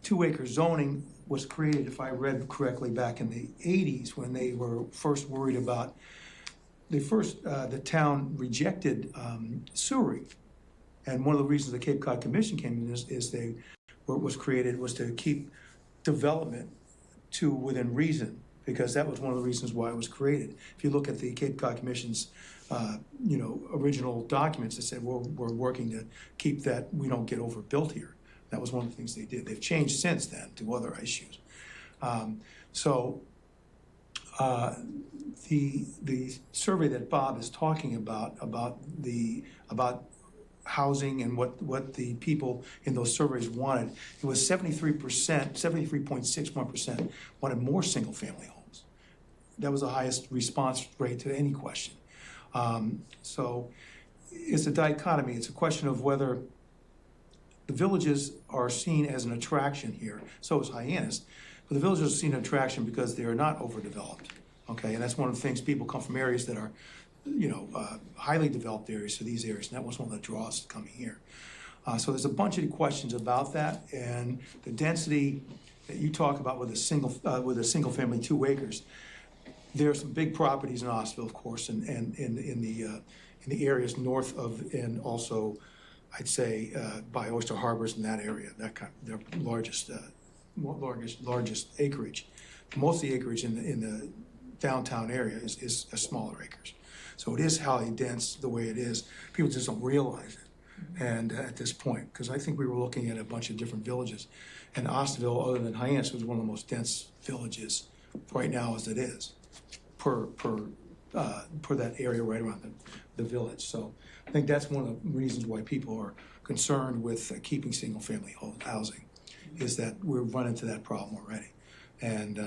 2-acre zoning was created, if I read correctly, back in the 80s when they were first worried about, the town rejected sewering. And one of the reasons the Cape Cod Commission came in was created was to keep development to within reason, because that was one of the reasons why it was created. If you look at the Cape Cod Commission's original documents, they said, we're working to keep that, we don't get overbuilt here. That was one of the things they did. They've changed since then to other issues. The survey that Bob is talking about housing and what the people in those surveys wanted, it was 73%, 73.61% wanted more single-family homes. That was the highest response rate to any question. So it's a dichotomy. It's a question of whether the villages are seen as an attraction here. So is Hyannis. But the villages are seen as an attraction because they are not overdeveloped. Okay, and that's one of the things, people come from areas that are, highly developed areas to these areas, and that was one of the draws to coming here. So there's a bunch of questions about that, and the density that you talk about with a single family 2 acres. There are some big properties in Ossville, of course, and in the areas north of, and also I'd say by Oyster Harbors in that area, their largest acreage. Most of the acreage in the downtown area is smaller acres. So it is highly dense the way it is. People just don't realize it. And at this point, because I think we were looking at a bunch of different villages, and Osterville, other than Hyannis, was one of the most dense villages right now as it is per that area right around the village. So I think that's one of the reasons why people are concerned with keeping single-family housing, is that we've run into that problem already. And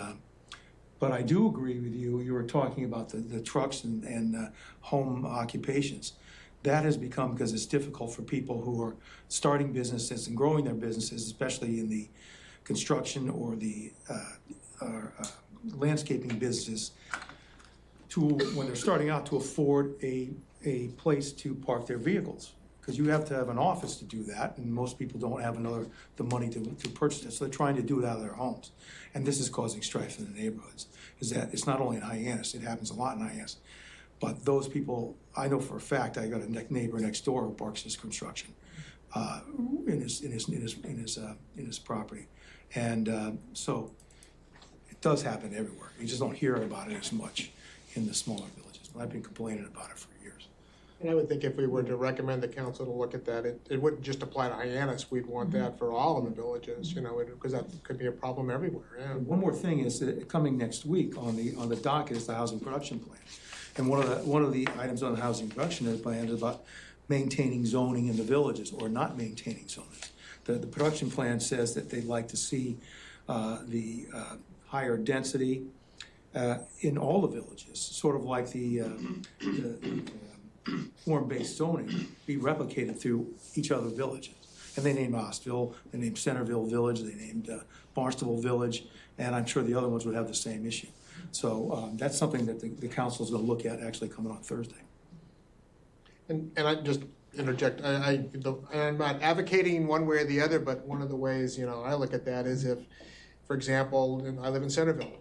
but I do agree with you. You were talking about the trucks and home occupations. That has become, because it's difficult for people who are starting businesses and growing their businesses, especially in the construction or the landscaping businesses, when they're starting out, to afford a place to park their vehicles. Because you have to have an office to do that, and most people don't have the money to purchase it, so they're trying to do it out of their homes. And this is causing strife in the neighborhoods. Is that it's not only in Hyannis, it happens a lot in Hyannis. But those people, I know for a fact, I got a neighbor next door who parks his construction in his property, and so it does happen everywhere. You just don't hear about it as much in the smaller villages. But I've been complaining about it for years. And I would think if we were to recommend the council to look at that, it wouldn't just apply to Hyannis. We'd want that for all of the villages, because that could be a problem everywhere. Yeah. One more thing is that coming next week on the docket is the housing production plan. And one of the items on the housing production plan is about maintaining zoning in the villages or not maintaining zoning. The production plan says that they'd like to see the higher density in all the villages, sort of like the form-based zoning be replicated through each other villages. And they named Ossville, they named Centerville Village, they named Barnstable Village, and I'm sure the other ones would have the same issue. So that's something that the council is going to look at actually coming on Thursday. And I just interject, I'm not advocating one way or the other, but one of the ways, I look at that is if, for example, I live in Centerville,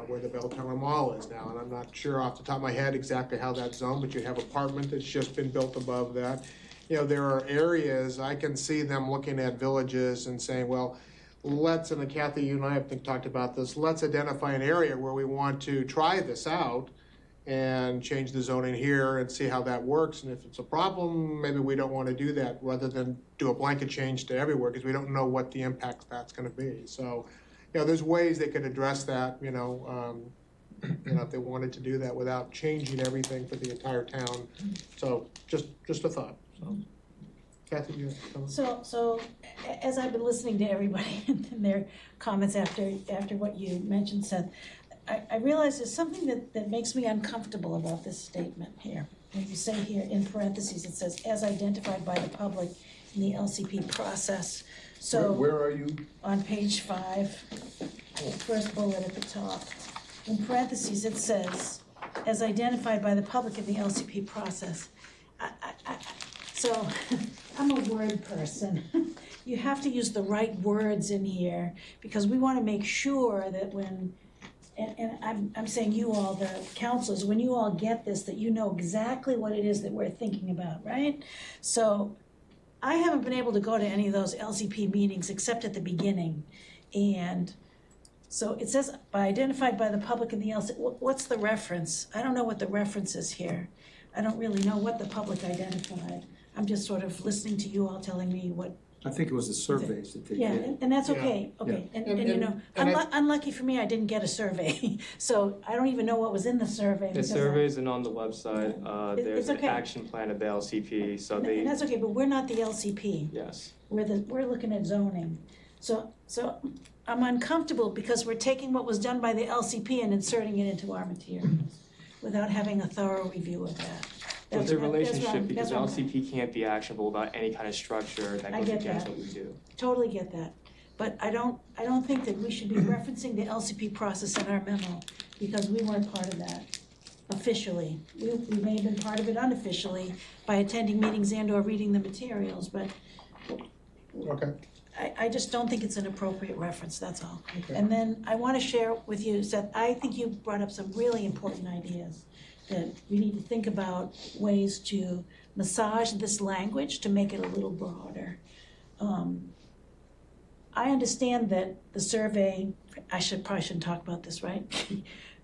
where the Bell Tower Mall is now, and I'm not sure off the top of my head exactly how that's zoned, but you have apartment that's just been built above that. There are areas, I can see them looking at villages and saying, well, and Kathy, you and I have talked about this, let's identify an area where we want to try this out and change the zoning here and see how that works. And if it's a problem, maybe we don't want to do that rather than do a blanket change to everywhere because we don't know what the impact that's going to be. So, there's ways they could address that, if they wanted to do that without changing everything for the entire town. So just a thought. So, Kathy, you have comments? So as I've been listening to everybody and their comments after what you mentioned, Seth, I realize there's something that makes me uncomfortable about this statement here. When you say here in parentheses, it says, as identified by the public in the LCP process. So Where are you? on page 5, first bullet at the top. In parentheses, it says, as identified by the public in the LCP process. So I'm a word person. You have to use the right words in here because we want to make sure that when, and I'm saying you all, the councilors, when you all get this, that you know exactly what it is that we're thinking about, right? So I haven't been able to go to any of those LCP meetings except at the beginning. And so it says, identified by the public in the LCP, what's the reference? I don't know what the reference is here. I don't really know what the public identified. I'm just sort of listening to you all telling me what. I think it was the surveys that they Yeah, did. and that's okay, okay. And unlucky for me, I didn't get a survey. So I don't even know what was in the survey. The survey isn't on the website. There's It's an okay. action plan of the LCP, so And that's okay, but we're not the LCP. yes. We're looking at zoning. So I'm uncomfortable because we're taking what was done by the LCP and inserting it into our materials without having a thorough review of that. With the That's what relationship, because that's what I'm- LCP can't be actionable without any kind of structure that I goes get against that. what we do. Totally get that. But I don't think that we should be referencing the LCP process in our memo because we weren't part of that officially. We may have been part of it unofficially by attending meetings and or reading the materials, but Okay. I just don't think it's an appropriate reference, that's all. Okay. And then I want to share with you, Seth, I think you brought up some really important ideas that we need to think about ways to massage this language to make it a little broader. I understand that the survey, probably shouldn't talk about this, right?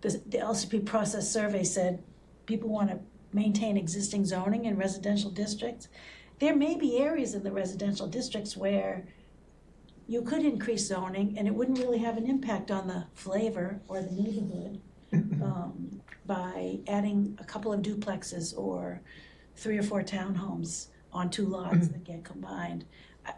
The LCP process survey said people want to maintain existing zoning in residential districts. There may be areas in the residential districts where you could increase zoning and it wouldn't really have an impact on the flavor or the neighborhood by adding a couple of duplexes or 3 or 4 townhomes on 2 lots that get combined.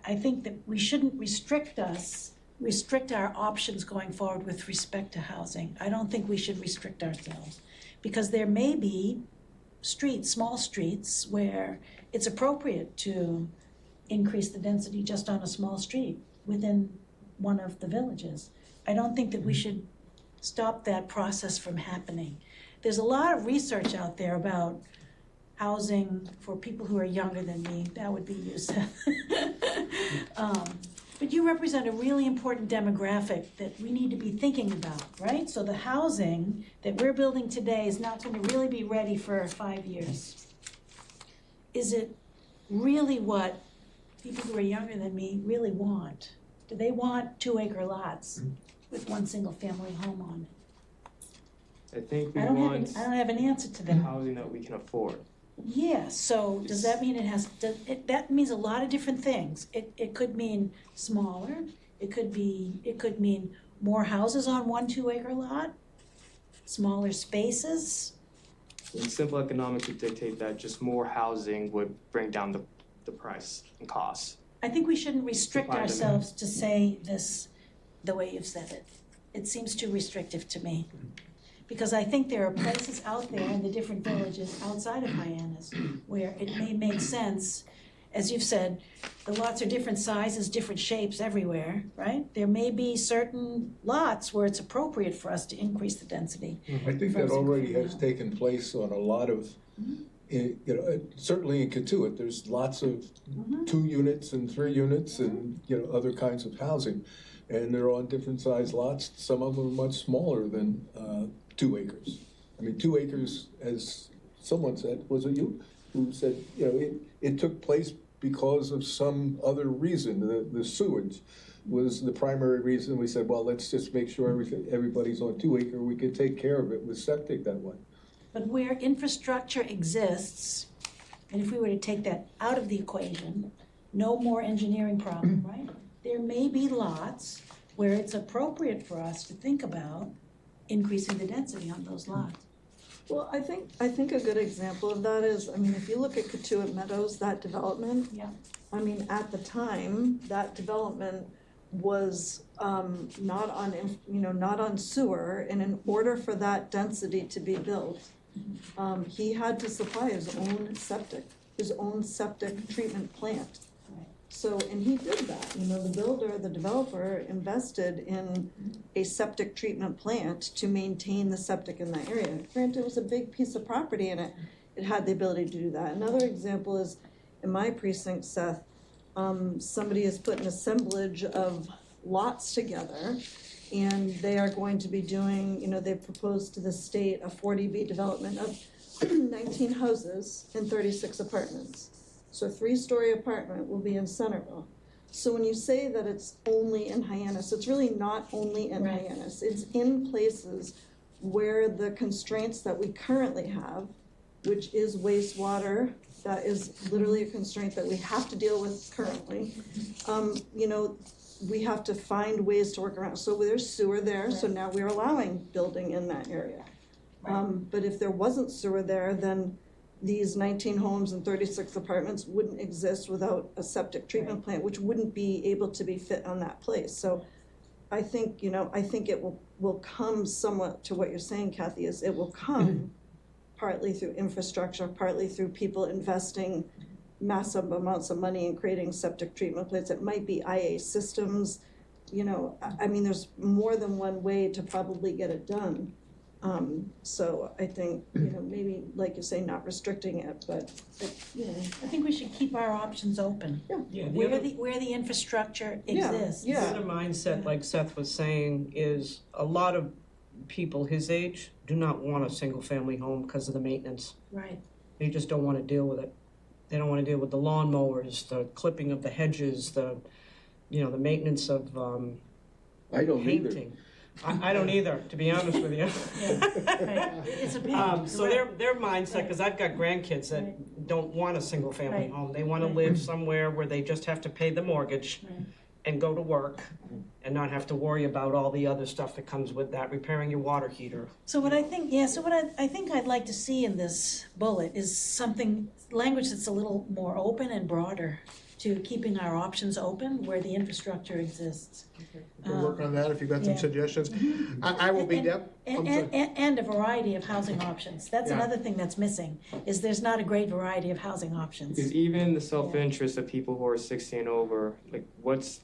I think that we shouldn't restrict our options going forward with respect to housing. I don't think we should restrict ourselves because there may be small streets where it's appropriate to increase the density just on a small street within one of the villages. I don't think that we should stop that process from happening. There's a lot of research out there about housing for people who are younger than me. That would be you, Seth. But you represent a really important demographic that we need to be thinking about, right? So the housing that we're building today is not going to really be ready for 5 years. Is it really what people who are younger than me really want? Do they want 2-acre lots with one single family home on it? I think we I don't want have an answer to that. housing that we can afford. Yeah, so does that mean that means a lot of different things. It could mean smaller, it could mean more houses on 1 2-acre lot, smaller spaces. And simple economics would dictate that just more housing would bring down the price and costs. I think we shouldn't restrict Supply and ourselves to say this the way you've said it. It seems too restrictive to me. Because I think there are places out there in the different villages outside of Hyannis where it may make sense as you've said, the lots are different sizes, different shapes everywhere, right? There may be certain lots where it's appropriate for us to increase the density. I think that already has taken place on a lot of, certainly in Katuitt, there's lots of 2 units and 3 units and, other kinds of housing. And they're on different size lots. Some of them are much smaller than 2 acres. I mean, 2 acres, as someone said, was it you? Who said, it took place because of some other reason. The sewage was the primary reason. We said, well, let's just make sure everybody's on 2 acre. We can take care of it with septic that way. But where infrastructure exists, and if we were to take that out of the equation, no more engineering problem, right? There may be lots where it's appropriate for us to think about increasing the density on those lots. Well, I think a good example of that is, I mean, if you look at Katuitt Meadows, that development. Yeah. I mean, at the time, that development was not on sewer, and in order for that density to be built, he had to supply his own septic treatment plant. So, and he did that, the developer invested in a septic treatment plant to maintain the septic in that area. Granted, it was a big piece of property and it had the ability to do that. Another example is, in my precinct, Seth, somebody has put an assemblage of lots together, and they are going to be doing, they've proposed to the state a 40B development of 19 houses and 36 apartments. So a 3-story apartment will be in Centerville. So when you say that it's only in Hyannis, it's really not only in Hyannis. It's in places where the constraints that we currently have, which is wastewater, that is literally a constraint that we have to deal with currently. We have to find ways to work around. So there's sewer there, so now we're allowing building in that area. But if there wasn't sewer there, then these 19 homes and 36 apartments wouldn't exist without a septic treatment plant, which wouldn't be able to be fit on that place. So I think it will come somewhat to what you're saying, Kathy, is it will come partly through infrastructure, partly through people investing massive amounts of money in creating septic treatment plants. It might be IA systems, I mean, there's more than one way to probably get it done. So I think, maybe, like you say, not restricting it, but, I think we should keep our options open. Yeah, Where the infrastructure exists. the other mindset, like Seth was saying, is a lot of people his age do not want a single-family home because of the maintenance. Right. They just don't want to deal with it. They don't want to deal with the lawnmowers, the clipping of the hedges, the maintenance of I don't either. painting. I don't either, to be honest with you. Right. It's a pain. So their mindset, because I've got grandkids that don't want a single family Right. home. They want to live somewhere where they just have to pay the mortgage and go to work and not have to worry about all the other stuff that comes with that, repairing your water heater. So what I think, I think I'd like to see in this bullet is language that's a little more open and broader to keeping our options open where the infrastructure exists. We'll work on that if you've got some yeah. suggestions. I will be And a variety of housing options. That's Yeah. another thing that's missing, is there's not a great variety of housing options. Because even the self-interest of people who are 60 and over, I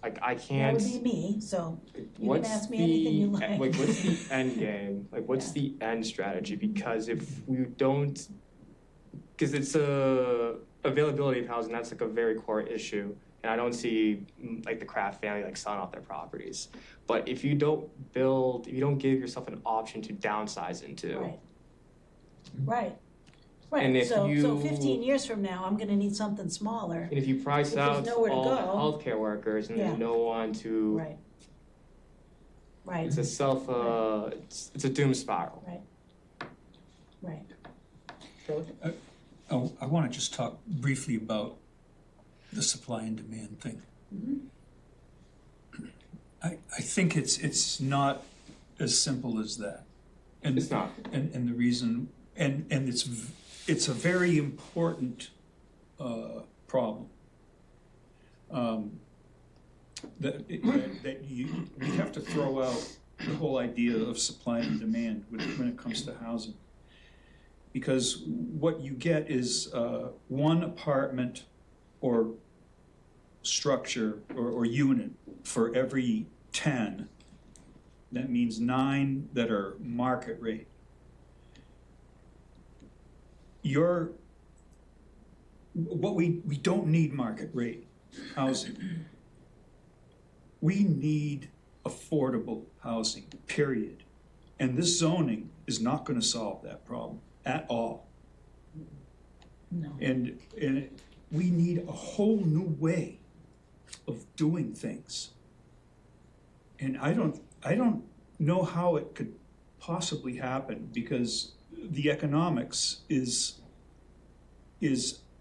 That can't. would be me, so you can What's ask me anything you like. what's the end game? What's the end strategy? Because if we don't, because it's availability of housing, that's a very core issue. And I don't see the Kraft family selling off their properties. But if you don't give yourself an option to downsize into. Right. And if So 15 years from now, I'm gonna need something smaller. And if you price If there's out nowhere to all the go. healthcare workers and Yeah. there's no one to, Right. it's it's a doom spiral. Right. I want to just talk briefly about the supply and demand thing. I think it's not as simple as that. And It's not. And the reason, and it's a very important problem. That you have to throw out the whole idea of supply and demand when it comes to housing. Because what you get is one apartment or structure or unit for every 10, that means 9 that are market rate. We don't need market rate housing. We need affordable housing, period. And this zoning is not gonna solve that problem at all. No. And we need a whole new way of doing things. And I don't know how it could possibly happen, because the economics is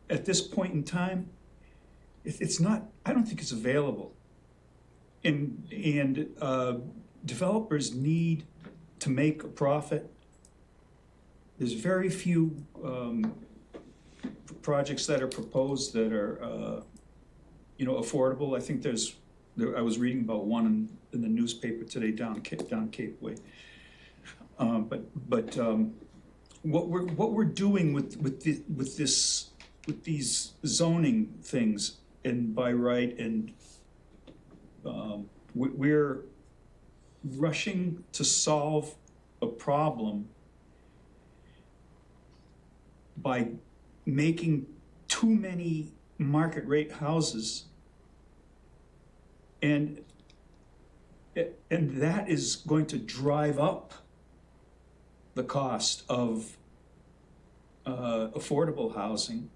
at this point in time, it's not, I don't think it's available. And developers need to make a profit. There's very few projects that are proposed that are affordable. I think I was reading about one in the newspaper today down Cape Way. But what we're doing with these zoning things and by right, and we're rushing to solve a problem by making too many market rate houses, and that is going to drive up the cost of affordable housing,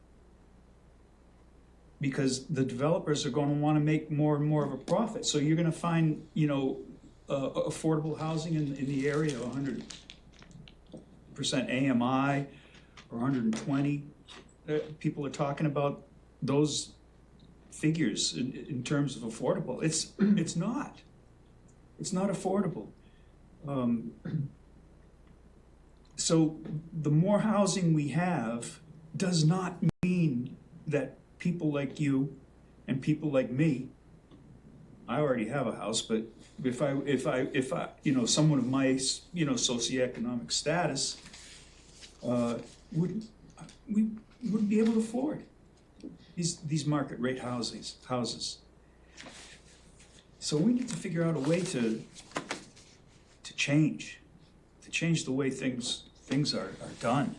because the developers are going to want to make more and more of a profit. So you're going to find, affordable housing in the area of 100% AMI or 120. People are talking about those figures in terms of affordable. It's not affordable. So the more housing we have does not mean that people like you and people like me, I already have a house, but if I someone of my socioeconomic status wouldn't be able to afford these market rate houses. So we need to figure out a way to change the way things are done.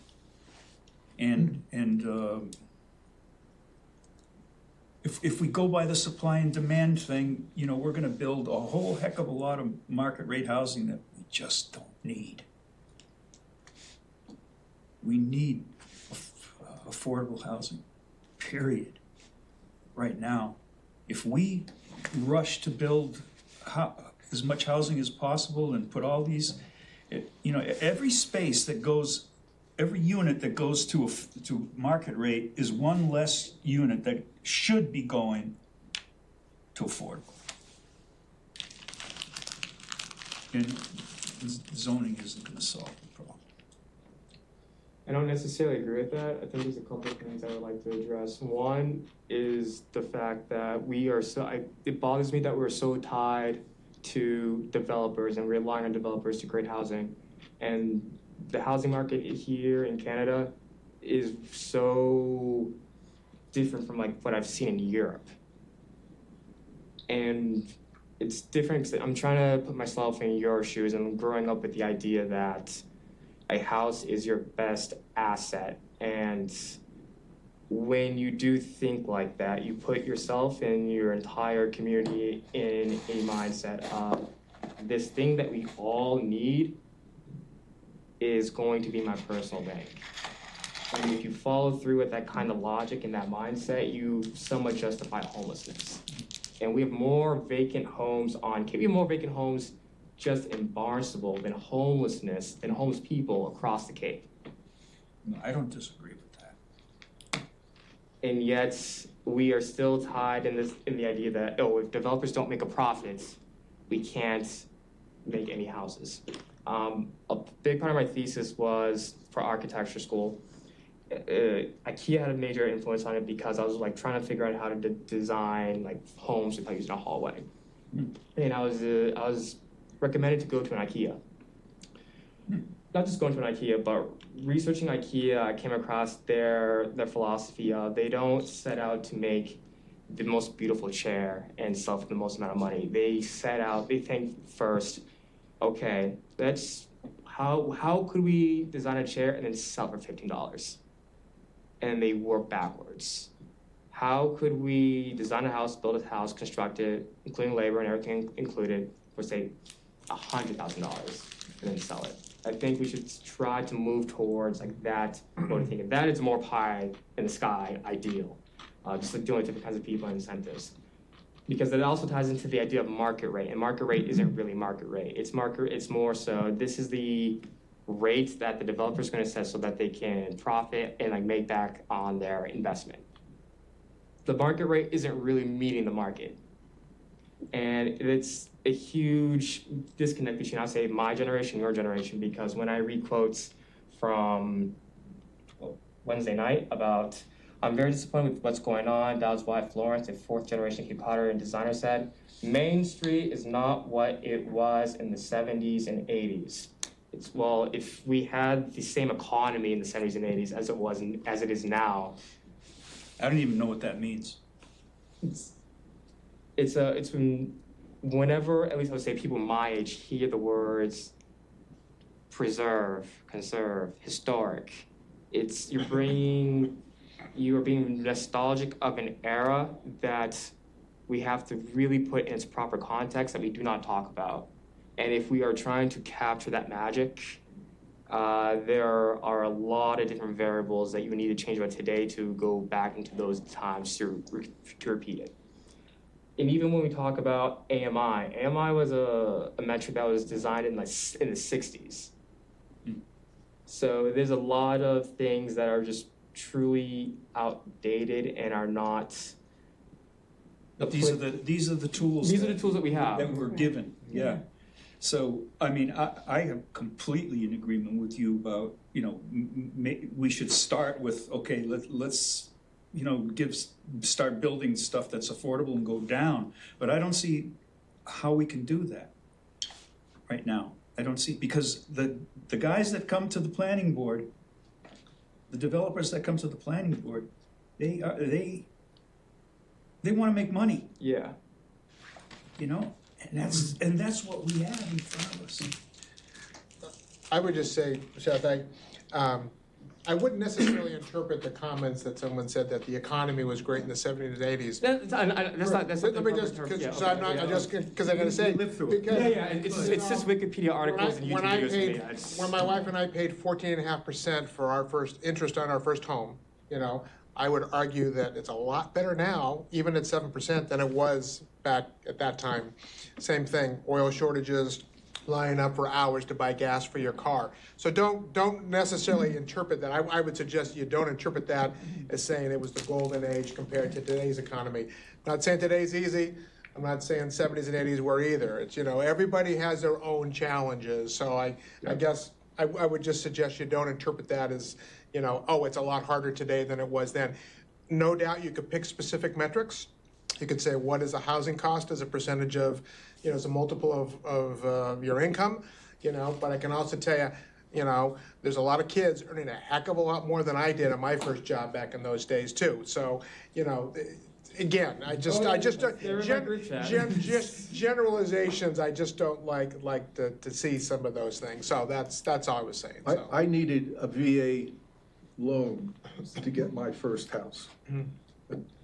And if we go by the supply and demand thing, we're gonna build a whole heck of a lot of market rate housing that we just don't need. We need affordable housing, period, right now. If we rush to build as much housing as possible and put all these, every unit that goes to market rate is one less unit that should be going to affordable. And zoning isn't gonna solve the problem. I don't necessarily agree with that. I think there's a couple of things I would like to address. One is the fact that it bothers me that we're so tied to developers and relying on developers to create housing. And the housing market here in Canada is so different from what I've seen in Europe. And it's different because I'm trying to put myself in your shoes, and I'm growing up with the idea that a house is your best asset. And when you do think like that, you put yourself and your entire community in a mindset of this thing that we all need is going to be my personal bank. And if you follow through with that kind of logic and that mindset, you somewhat justify homelessness. And we have more vacant homes just in Barnstable than homeless people across the Cape. No, I don't disagree with that. And yet we are still tied in the idea that, if developers don't make a profit, we can't make any houses. A big part of my thesis was for architecture school. IKEA had a major influence on it because I was trying to figure out how to design homes without using a hallway. And I was recommended to go to an IKEA. not just going to an IKEA, but researching IKEA, I came across their philosophy of they don't set out to make the most beautiful chair and sell for the most amount of money. They think first, okay, how could we design a chair and then sell for $15? And they work backwards. How could we design a house, build a house, construct it, including labor and everything included, for say $100,000, and then sell it? I think we should try to move towards like that mode of thinking. That is more pie in the sky ideal, just like dealing with different kinds of people and incentives. Because it also ties into the idea of market rate, and market rate isn't really market rate. It's more so this is the rate that the developer is going to set so that they can profit and like make back on their investment. The market rate isn't really meeting the market. And it's a huge disconnect between, I'll say, my generation and your generation, because when I read quotes from Wednesday night about, I'm very disappointed with what's going on, that was why Florence, a fourth generation Cape Codder and designer, said, Main Street is not what it was in the 70s and 80s. Well, if we had the same economy in the 70s and 80s as it is now. I don't even know what that means. It's whenever, at least I would say, people my age hear the words preserve, conserve, historic, you are being nostalgic of an era that we have to really put in its proper context that we do not talk about. And if we are trying to capture that magic, there are a lot of different variables that you need to change about today to go back into those times to repeat it. And even when we talk about AMI was a metric that was designed in the 60s. So there's a lot of things that are just truly outdated and are not. But these are the tools. These are the tools that we have. That we're given, yeah. So, I mean, I am completely in agreement with you about, we should start with, okay, let's start building stuff that's affordable and go down. But I don't see how we can do that right now. I don't see, because the guys that come to the planning board, the developers that come to the planning board, they want to make money. Yeah. And that's what we have in front of us. I would just say, Seth, I wouldn't necessarily interpret the comments that someone said that the economy was great in the 70s and 80s. That's not. Let me just, because I'm gonna say, because. It's just Wikipedia articles and YouTube videos. When my wife and I paid 14.5% for our first interest on our first home, I would argue that it's a lot better now, even at 7%, than it was back at that time. Same thing, oil shortages, lining up for hours to buy gas for your car. So don't necessarily interpret that. I would suggest you don't interpret that as saying it was the golden age compared to today's economy. I'm not saying today's easy. I'm not saying 70s and 80s were either. It's, everybody has their own challenges. So I guess I would just suggest you don't interpret that as, it's a lot harder today than it was then. No doubt you could pick specific metrics. You could say, what is the housing cost as a percentage of, as a multiple of your income, but I can also tell you, there's a lot of kids earning a heck of a lot more than I did at my first job back in those days too. So, again, generalizations, I just don't like to see some of those things. So that's all I was saying. So. I needed a VA loan to get my first house. And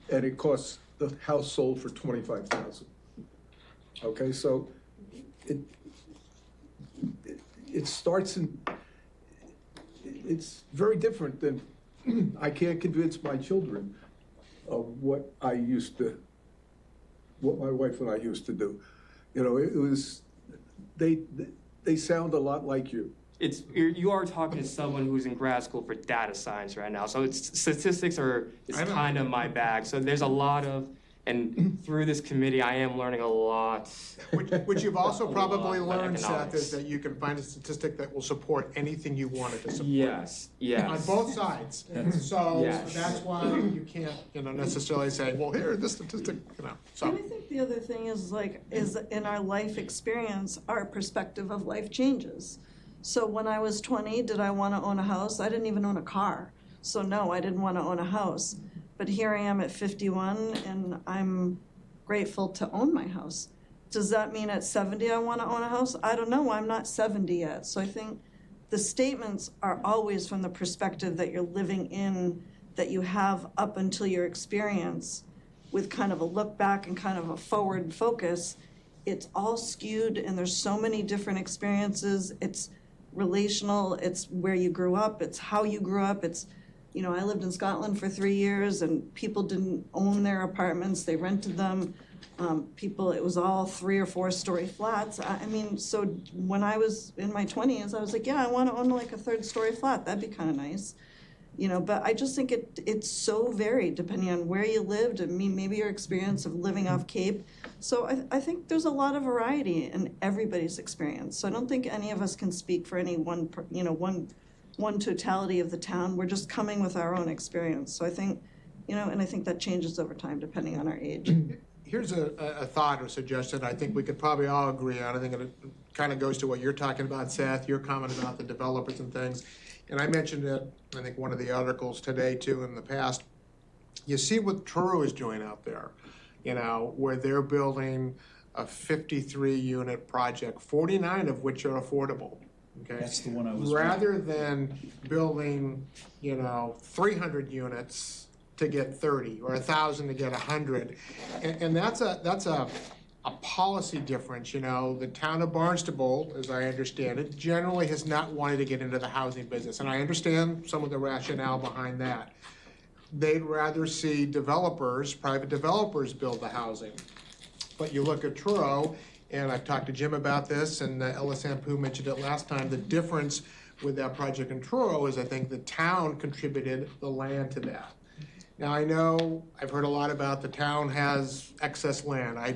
it costs, the house sold for $25,000. Okay, so it starts in, it's very different than, I can't convince my children of what my wife and I used to do. It was, they sound a lot like you. You are talking to someone who's in grad school for data science right now. So statistics is kind of my bag. So there's a lot of, and through this committee, I am learning a lot. Which you've also probably learned, Seth, is that you can find a statistic that will support anything you wanted to support. Yes. On both sides. So that's why you can't, necessarily say, well, here, this statistic, So. And I think the other thing is in our life experience, our perspective of life changes. So when I was 20, did I want to own a house? I didn't even own a car. So no, I didn't want to own a house. But here I am at 51 and I'm grateful to own my house. Does that mean at 70 I want to own a house? I don't know. I'm not 70 yet. So I think the statements are always from the perspective that you're living in, that you have up until your experience, with kind of a look back and kind of a forward focus. It's all skewed and there's so many different experiences. It's relational, it's where you grew up, it's how you grew up. It's, you know, I lived in Scotland for 3 years and people didn't own their apartments, they rented them. It was all 3 or 4 story flats. I mean, so when I was in my 20s, I was like, yeah, I want to own like a 3rd story flat. That'd be kind of nice. You know, but I just think it's so varied depending on where you lived. I mean, maybe your experience of living off Cape. So I think there's a lot of variety in everybody's experience. So I don't think any of us can speak for any one totality of the town. We're just coming with our own experience. So I think, you know, and I think that changes over time depending on our age. Here's a thought or suggestion I think we could probably all agree on. I think it kind of goes to what you're talking about, Seth, your comment about the developers and things. And I mentioned it, I think, one of the articles today, too, in the past. You see what Truro is doing out there, you know, where they're building a 53-unit project, 49 of which are affordable, okay? That's the one I was. Rather than building, you know, 300 units to get 30 or 1,000 to get 100. And that's a policy difference, you know. The town of Barnstable, as I understand it, generally has not wanted to get into the housing business. And I understand some of the rationale behind that. They'd rather see developers, private developers, build the housing. But you look at Truro, and I've talked to Jim about this, and Ellis Sampu mentioned it last time, the difference with that project in Truro is I think the town contributed the land to that. Now, I know, I've heard a lot about the town has excess land. I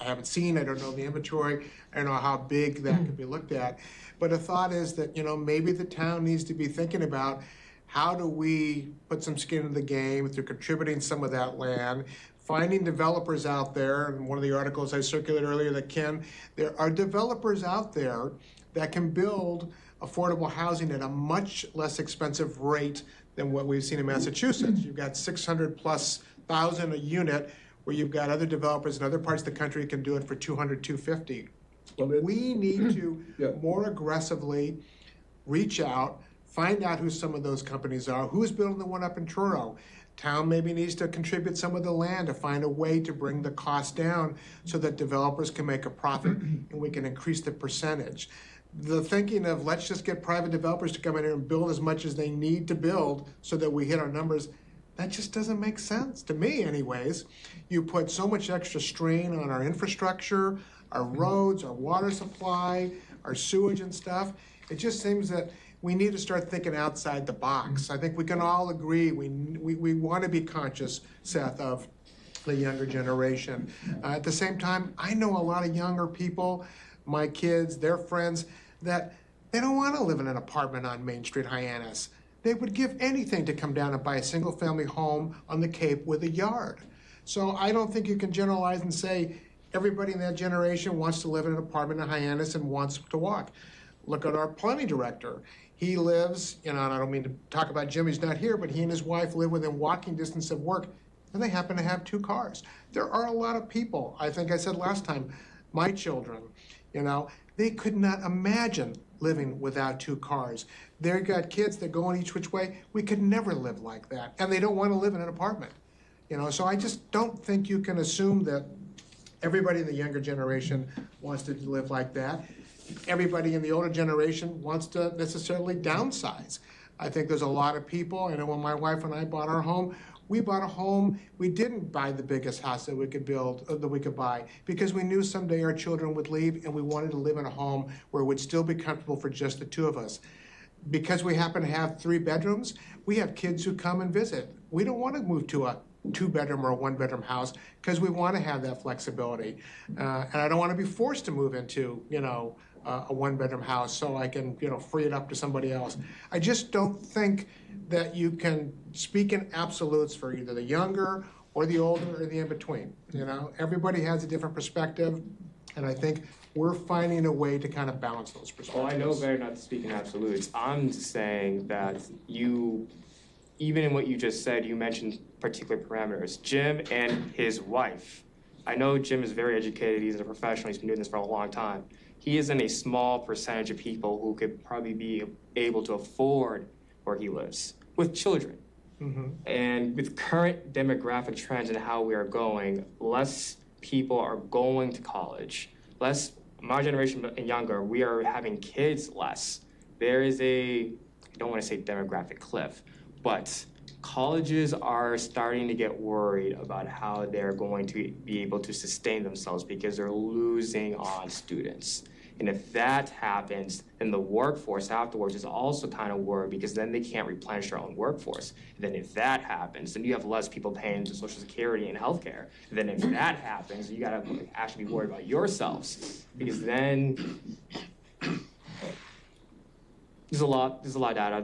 haven't seen, I don't know the inventory, I don't know how big that could be looked at. But a thought is that, you know, maybe the town needs to be thinking about how do we put some skin in the game through contributing some of that land, finding developers out there, and one of the articles I circulated earlier that there are developers out there that can build affordable housing at a much less expensive rate than what we've seen in Massachusetts. You've got 600,000+ a unit, where you've got other developers in other parts of the country can do it for 200, 250. We need to more aggressively reach out, find out who some of those companies are, who's building the one up in Truro. Town maybe needs to contribute some of the land to find a way to bring the cost down so that developers can make a profit and we can increase the percentage. The thinking of let's just get private developers to come in here and build as much as they need to build so that we hit our numbers, that just doesn't make sense, to me anyways. You put so much extra strain on our infrastructure, our roads, our water supply, our sewage and stuff. It just seems that we need to start thinking outside the box. I think we can all agree we want to be conscious, Seth, of the younger generation. At the same time, I know a lot of younger people, my kids, their friends, that they don't want to live in an apartment on Main Street, Hyannis. They would give anything to come down and buy a single-family home on the Cape with a yard. So I don't think you can generalize and say everybody in that generation wants to live in an apartment in Hyannis and wants to walk. Look at our planning director. He lives, you know, and I don't mean to talk about Jim, he's not here, but he and his wife live within walking distance of work, and they happen to have 2 cars. There are a lot of people, I think I said last time, my children, you know, they could not imagine living without 2 cars. They've got kids that go on each which way. We could never live like that. And they don't want to live in an apartment. You know, so I just don't think you can assume that everybody in the younger generation wants to live like that. Everybody in the older generation wants to necessarily downsize. I think there's a lot of people, I know when my wife and I bought our home, we bought a home, we didn't buy the biggest house that we could build, that we could buy, because we knew someday our children would leave and we wanted to live in a home where it would still be comfortable for just the 2 of us. Because we happen to have 3 bedrooms, we have kids who come and visit. We don't want to move to a 2-bedroom or a 1-bedroom house because we want to have that flexibility. And I don't want to be forced to move into, you know, a 1-bedroom house so I can, you know, free it up to somebody else. I just don't think that you can speak in absolutes for either the younger or the older or the in-between. You know, everybody has a different perspective. And I think we're finding a way to kind of balance those Well, perspectives. I know better not to speak in absolutes. I'm just saying that you, even in what you just said, you mentioned particular parameters. Jim and his wife. I know Jim is very educated, he's a professional, he's been doing this for a long time. He is in a small percentage of people who could probably be able to afford where he lives, with children. And with current demographic trends and how we are going, less people are going to college. Less, my generation and younger, we are having kids less. There is I don't want to say demographic cliff, but colleges are starting to get worried about how they're going to be able to sustain themselves because they're losing on students. And if that happens, then the workforce afterwards is also kind of worried because then they can't replenish their own workforce. And then if that happens, then you have less people paying into Social Security and healthcare. And then if that happens, you gotta actually be worried about yourselves because then there's a lot of data.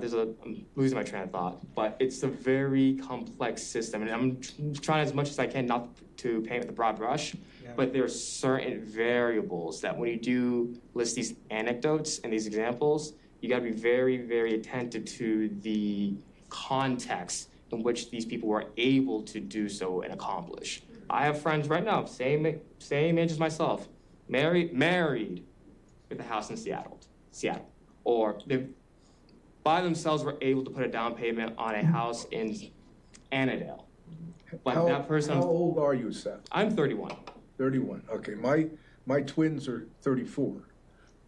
I'm losing my train of thought, but it's a very complex system, and I'm trying as much as I can not to paint with a broad brush. But there are certain variables that when you do list these anecdotes and these examples, you got to be very, very attentive to the context in which these people were able to do so and accomplish. I have friends right now, same age as myself, married with a house in Seattle, or they by themselves were able to put a down payment on a house in Annandale. But that person, How old are you, Seth? I'm 31. 31. Okay, my twins are 34.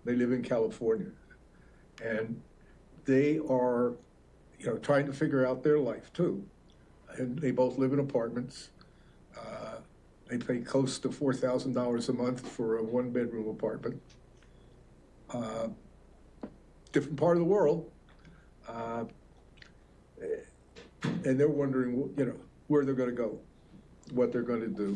They live in California, and they are, trying to figure out their life too. And they both live in apartments. They pay close to $4,000 a month for a one-bedroom apartment. Different part of the world, and they're wondering, where they're going to go, what they're going to do.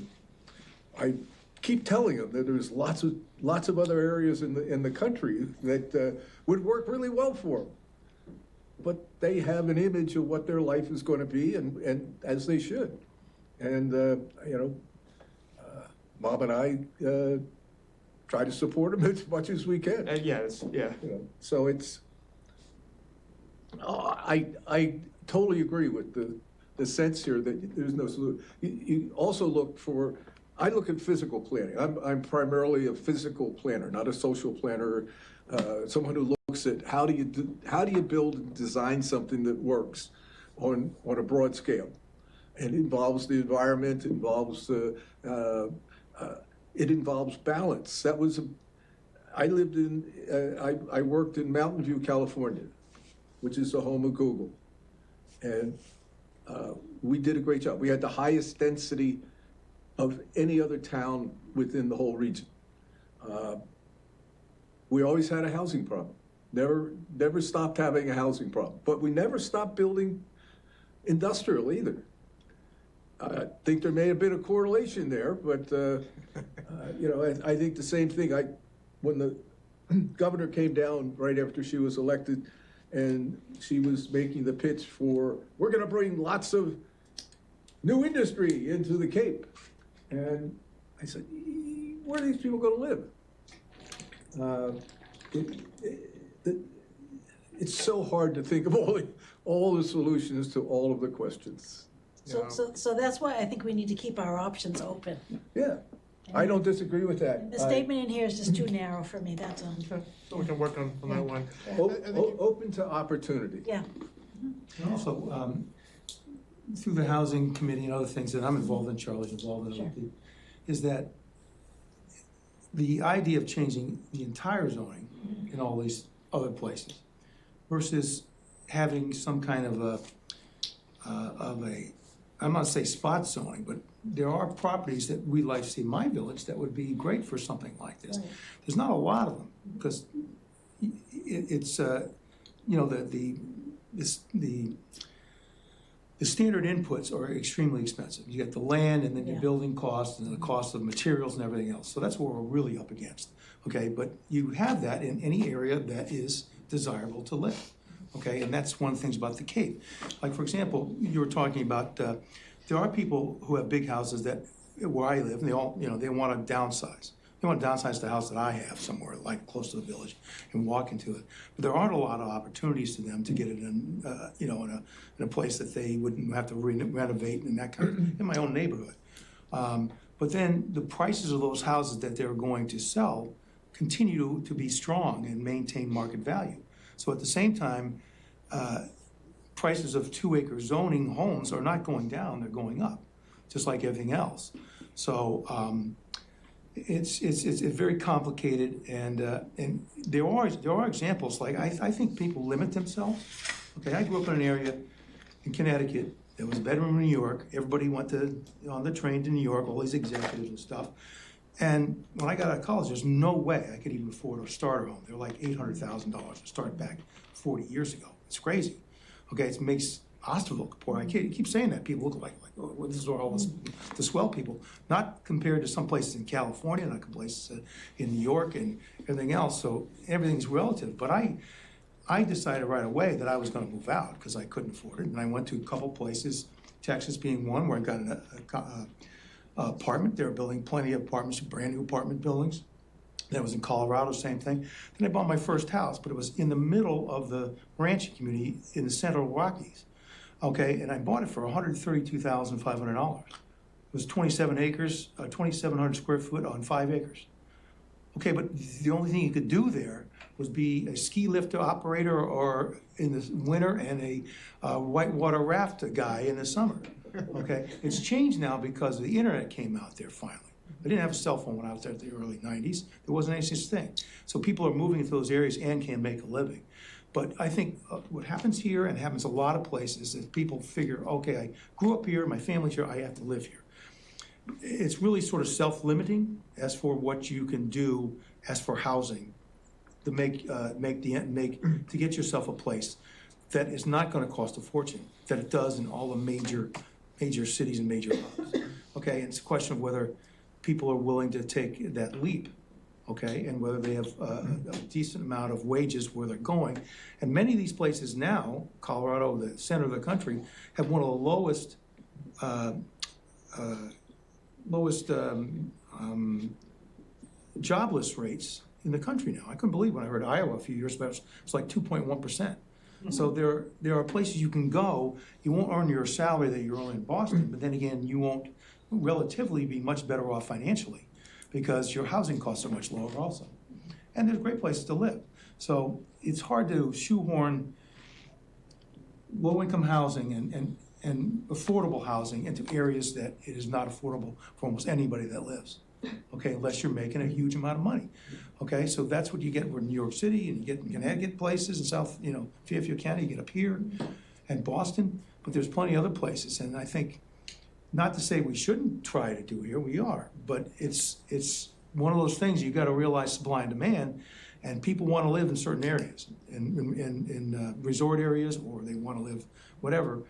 I keep telling them that there's lots of other areas in the country that would work really well for them, but they have an image of what their life is going to be, and as they should. And Mom and I try to support them as much as we can. Yeah. So it's. I totally agree with the sense here that there's no solution. You also look for. I look at physical planning. I'm primarily a physical planner, not a social planner. Someone who looks at how do you build and design something that works on a broad scale. And it involves the environment. It involves balance. I worked in Mountain View, California, which is the home of Google, and we did a great job. We had the highest density of any other town within the whole region. We always had a housing problem. Never stopped having a housing problem, but we never stopped building industrial either. I think there may have been a correlation there, but I think the same thing. When the governor came down right after she was elected, and she was making the pitch for, we're going to bring lots of new industry into the Cape. And I said, where are these people going to live? It's so hard to think of all the solutions to all of the questions. So that's why I think we need to keep our options open. Yeah, I don't disagree with that. The statement in here is just too narrow for me, that's all. So we can work on that one. Open to opportunity. Yeah. And also, through the housing committee and other things that I'm involved in, Charlie's involved in, is that the idea of changing the entire zoning in all these other places versus having some kind of a, I'm not say spot zoning, but there are properties that we like to see in my village that would be great for something like this. Right. There's not a lot of them because it's the standard inputs are extremely expensive. You get the land and then your building costs and the cost of materials and everything else. So that's what we're really up against. Okay, but you have that in any area that is desirable to live. Okay, and that's one of the things about the Cape. Like, for example, you were talking about, there are people who have big houses that, where I live, and they all, they want to downsize. they want to downsize the house that I have somewhere, like close to the village, and walk into it. But there aren't a lot of opportunities to them to get it in, you know, in a place that they wouldn't have to renovate and that kind of, in my own neighborhood. But then the prices of those houses that they're going to sell continue to be strong and maintain market value. So at the same time, prices of 2-acre zoning homes are not going down, they're going up, just like everything else. So it's very complicated, and there are examples, like I think people limit themselves. Okay, I grew up in an area in Connecticut that was better in New York. Everybody went on the train to New York, all these executives and stuff. And when I got out of college, there's no way I could even afford a starter home. They were like $800,000 to start back 40 years ago. It's crazy. Okay, it makes Austin look poor. I keep saying that. People look like oh, well, this is where all the swell people. Not compared to some places in California, not places in New York and everything else. So everything's relative. But I decided right away that I was going to move out because I couldn't afford it. And I went to a couple places, Texas being one, where I got an apartment. They were building plenty of apartments, brand new apartment buildings. Then I was in Colorado, same thing. Then I bought my first house, but it was in the middle of the ranching community in the Central Rockies. Okay, and I bought it for $132,500. It was 27 acres, 2,700 square foot on 5 acres. Okay, but the only thing you could do there was be a ski lift operator or in the winter and a whitewater raft guy in the summer. Okay, it's changed now because the internet came out there finally. I didn't have a cell phone when I was there in the early 90s. There wasn't any such thing. So people are moving into those areas and can make a living. But I think what happens here and happens a lot of places is people figure, okay, I grew up here, my family's here, I have to live here. It's really sort of self-limiting as for what you can do as for housing to to get yourself a place that is not going to cost a fortune, that it does in all the major cities and major hubs. Okay, and it's a question of whether people are willing to take that leap, okay, and whether they have a decent amount of wages where they're going. And many of these places now, Colorado, the center of the country, have one of the lowest jobless rates in the country now. I couldn't believe when I heard Iowa a few years ago, it's like 2.1%. So there are places you can go. You won't earn your salary that you're earning in Boston, but then again, you won't relatively be much better off financially because your housing costs are much lower also. And there's great places to live. So it's hard to shoehorn low-income housing and affordable housing into areas that it is not affordable for almost anybody that lives. Okay, unless you're making a huge amount of money. Okay, so that's what you get in New York City, and you get in Connecticut places in South, Fairfield County, you get up here, and Boston, but there's plenty of other places. And I think, not to say we shouldn't try to do here, we are, but it's one of those things you got to realize supply and demand, and people want to live in certain areas, in resort areas, or they want to live whatever.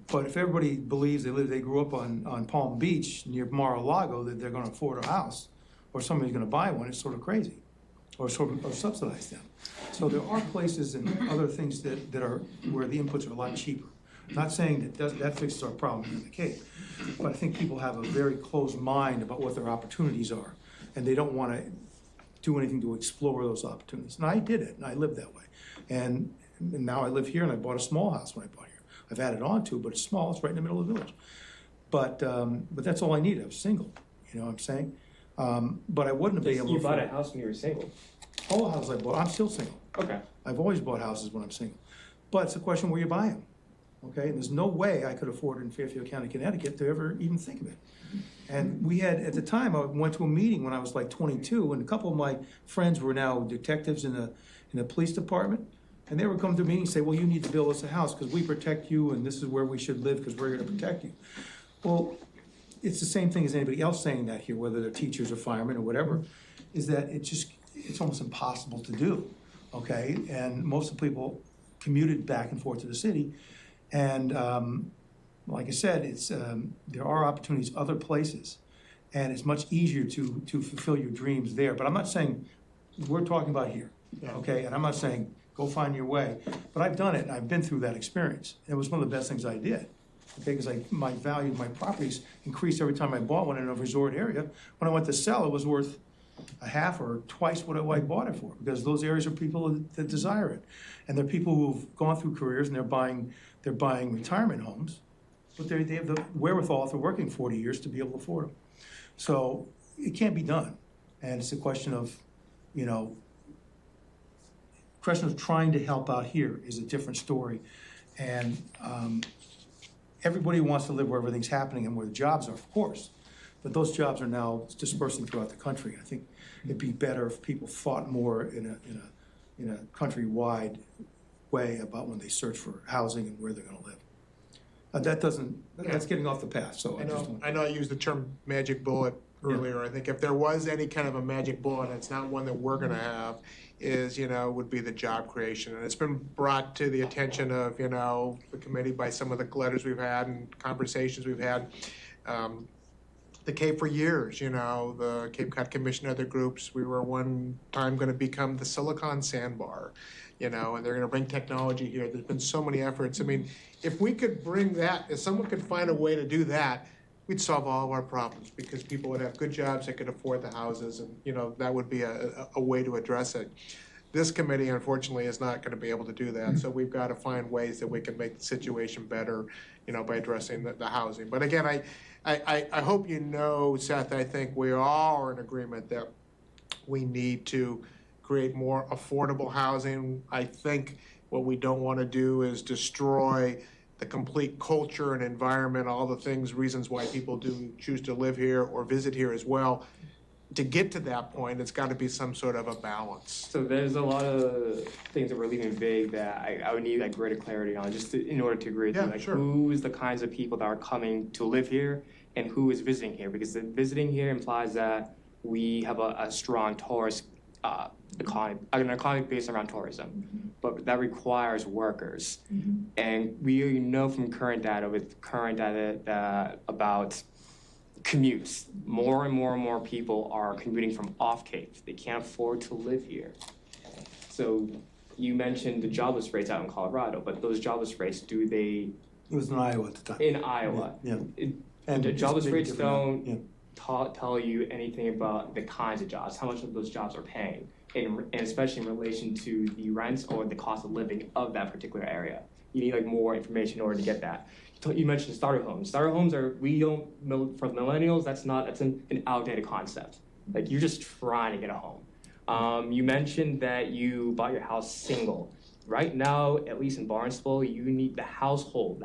But if everybody believes they grew up on Palm Beach near Mar-a-Lago, that they're going to afford a house, or somebody's going to buy one, it's sort of crazy, or subsidize them. So there are places and other things that are where the inputs are a lot cheaper. I'm not saying that fixes our problem in the Cape, but I think people have a very closed mind about what their opportunities are, and they don't want to do anything to explore those opportunities. And I did it, and I lived that way. And now I live here, and I bought a small house when I bought here. I've added on to, but it's small. It's right in the middle of the village. But that's all I needed. I was single. You know what I'm saying? But I wouldn't have been able to. You bought a house when you were single? All the houses I bought. I'm still single. Okay. I've always bought houses when I'm single. But it's a question where you buy them. Okay? And there's no way I could afford it in Fairfield County, Connecticut to ever even think of it. And we had, at the time, I went to a meeting when I was like 22, and a couple of my friends were now detectives in the police department. And they would come to me and say, well, you need to build us a house because we protect you and this is where we should live because we're here to protect you. Well, it's the same thing as anybody else saying that here, whether they're teachers or firemen or whatever, is that it's almost impossible to do, okay? And most of the people commuted back and forth to the city. And like I said, there are opportunities other places. And it's much easier to fulfill your dreams there. But I'm not saying, we're talking about here, okay? And I'm not saying, go find your way. But I've done it, and I've been through that experience. It was one of the best things I did, okay, because my value of my properties increased every time I bought one in a resort area. When I went to sell, it was worth a half or twice what I bought it for, because those areas are people that desire it. And they're people who've gone through careers and they're buying retirement homes, but they have the wherewithal after working 40 years to be able to afford them. So it can't be done. And it's a question of, trying to help out here is a different story. And everybody wants to live where everything's happening and where the jobs are, of course. But those jobs are now dispersing throughout the country. I think it'd be better if people thought more in a countrywide way about when they search for housing and where they're gonna live. That's getting off the path, so I know I used the term magic bullet earlier. I think if there was any kind of a magic bullet, and it's not one that we're gonna have, would be the job creation. And it's been brought to the attention of, the committee by some of the letters we've had and conversations we've had. The Cape for years, the Cape Cod Commission, other groups, we were one time gonna become the Silicon Sandbar, and they're gonna bring technology here. There's been so many efforts. I mean, if we could bring that, if someone could find a way to do that, we'd solve all of our problems, because people would have good jobs, they could afford the houses, and, that would be a way to address it. This committee, unfortunately, is not gonna be able to do that, so we've gotta find ways that we can make the situation better, by addressing the housing. But again, I hope Seth, I think we all are in agreement that we need to create more affordable housing. I think what we don't wanna do is destroy the complete culture and environment, all the things, reasons why people do choose to live here or visit here as well. To get to that point, it's gotta be some sort of a balance. So there's a lot of things that we're leaving vague that I would need like greater clarity on, just in order to agree with you. Yeah, Like, sure. who is the kinds of people that are coming to live here and who is visiting here? Because the visiting here implies that we have a strong tourist economy, an economy based around tourism, but that requires workers. And we already know from current data that about commutes. More and more people are commuting from off Cape. They can't afford to live here. So you mentioned the jobless rates out in Colorado, but those jobless rates, It was in Iowa at the time. in Iowa? Yeah. And the it's jobless maybe rates different now. don't tell you anything about the kinds of jobs, how much of those jobs are paying, and especially in relation to the rents or the cost of living of that particular area. You need like more information in order to get that. You mentioned starter homes. Starter homes we don't know, for millennials, that's an outdated concept. Like, you're just trying to get a home. You mentioned that you bought your house single. Right now, at least in Barnstable, you need the household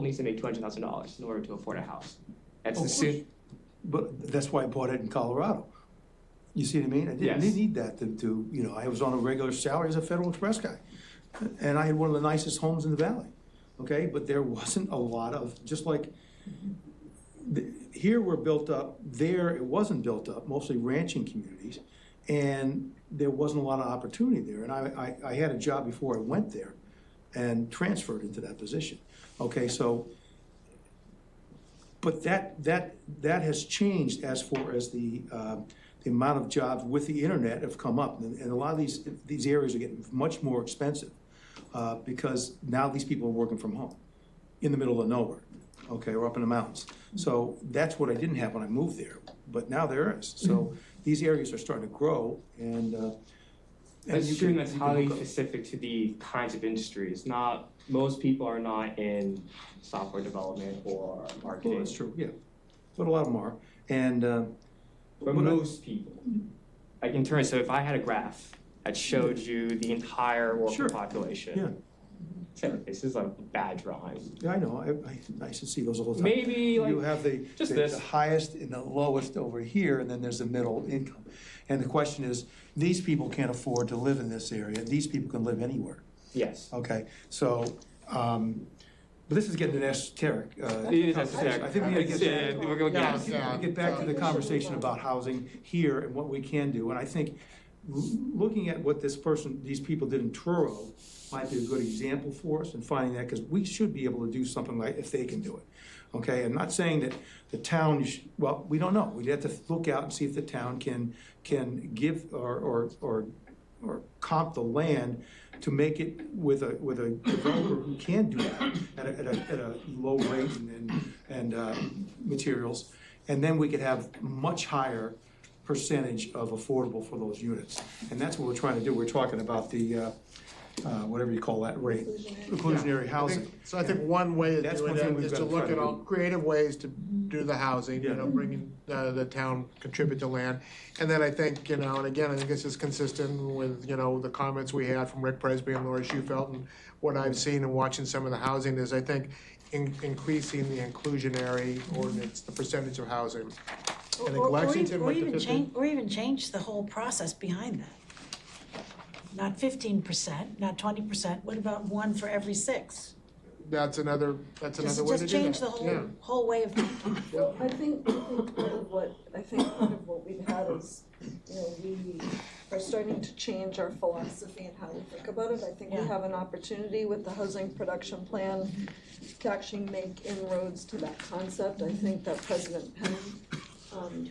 needs to make $200,000 in order to afford a house. That's the soon. But that's why I bought it in Colorado. You see what I mean? I didn't Yes. need that I was on a regular salary as a Federal Express guy. And I had one of the nicest homes in the valley, okay? But there wasn't a lot of, just like, here we're built up, there it wasn't built up, mostly ranching communities, and there wasn't a lot of opportunity there. And I had a job before I went there and transferred into that position, okay? So, but that has changed as far as the amount of jobs with the internet have come up. And a lot of these areas are getting much more expensive because now these people are working from home in the middle of nowhere, okay, or up in the mountains. So that's what I didn't have when I moved there, but now there is. So these areas are starting to grow, and That's true, and that's highly specific to the kinds of industries. Most people are not in software development or marketing. Well, that's true, yeah, but a lot of them are, and But most people, like in terms, so if I had a graph that showed you the entire working Sure. population. Yeah. So this is a bad drawing. yeah, I know, I used to see those all the time. Maybe like You have the just this. highest and the lowest over here, and then there's the middle income. And the question is, these people can't afford to live in this area, these people can live anywhere, Yes. okay? So, but this is getting esoteric. It is esoteric. I think we gotta get We're going Yeah. to get back to the conversation about housing here and what we can do. And I think looking at what these people did in Truro might be a good example for us, and finding that, because we should be able to do something like, if they can do it. Okay, I'm not saying that the town, we don't know. We'd have to look out and see if the town can give or or comp the land to make it with a developer who can do that at a low rate and materials. And then we could have much higher percentage of affordable for those units. And that's what we're trying to do. We're talking about the, whatever you call that rate, inclusionary housing. So I think one way of That's doing one thing that we've is to gotta look try at to all do. creative ways to do the housing, you Yeah. know, bringing the town contribute to land. And then I think, you know, and again, I think this is consistent with, you know, the comments we had from Rick Presby and Laura Schufelt, and what I've seen and watching some of the housing is, I think, increasing the inclusionary ordinance, the percentage of housing. I think Lexington went to 15. Or even change the whole process behind that. Not 15%, not 20%, what about one for every 6? That's another way to do that. Just change the Yeah. whole way of thinking. Well, I think part of what we've had is, you know, we are starting to change our philosophy and how we think about it. I think we Yeah. have an opportunity with the housing production plan to actually make inroads to that concept. I think that President Penn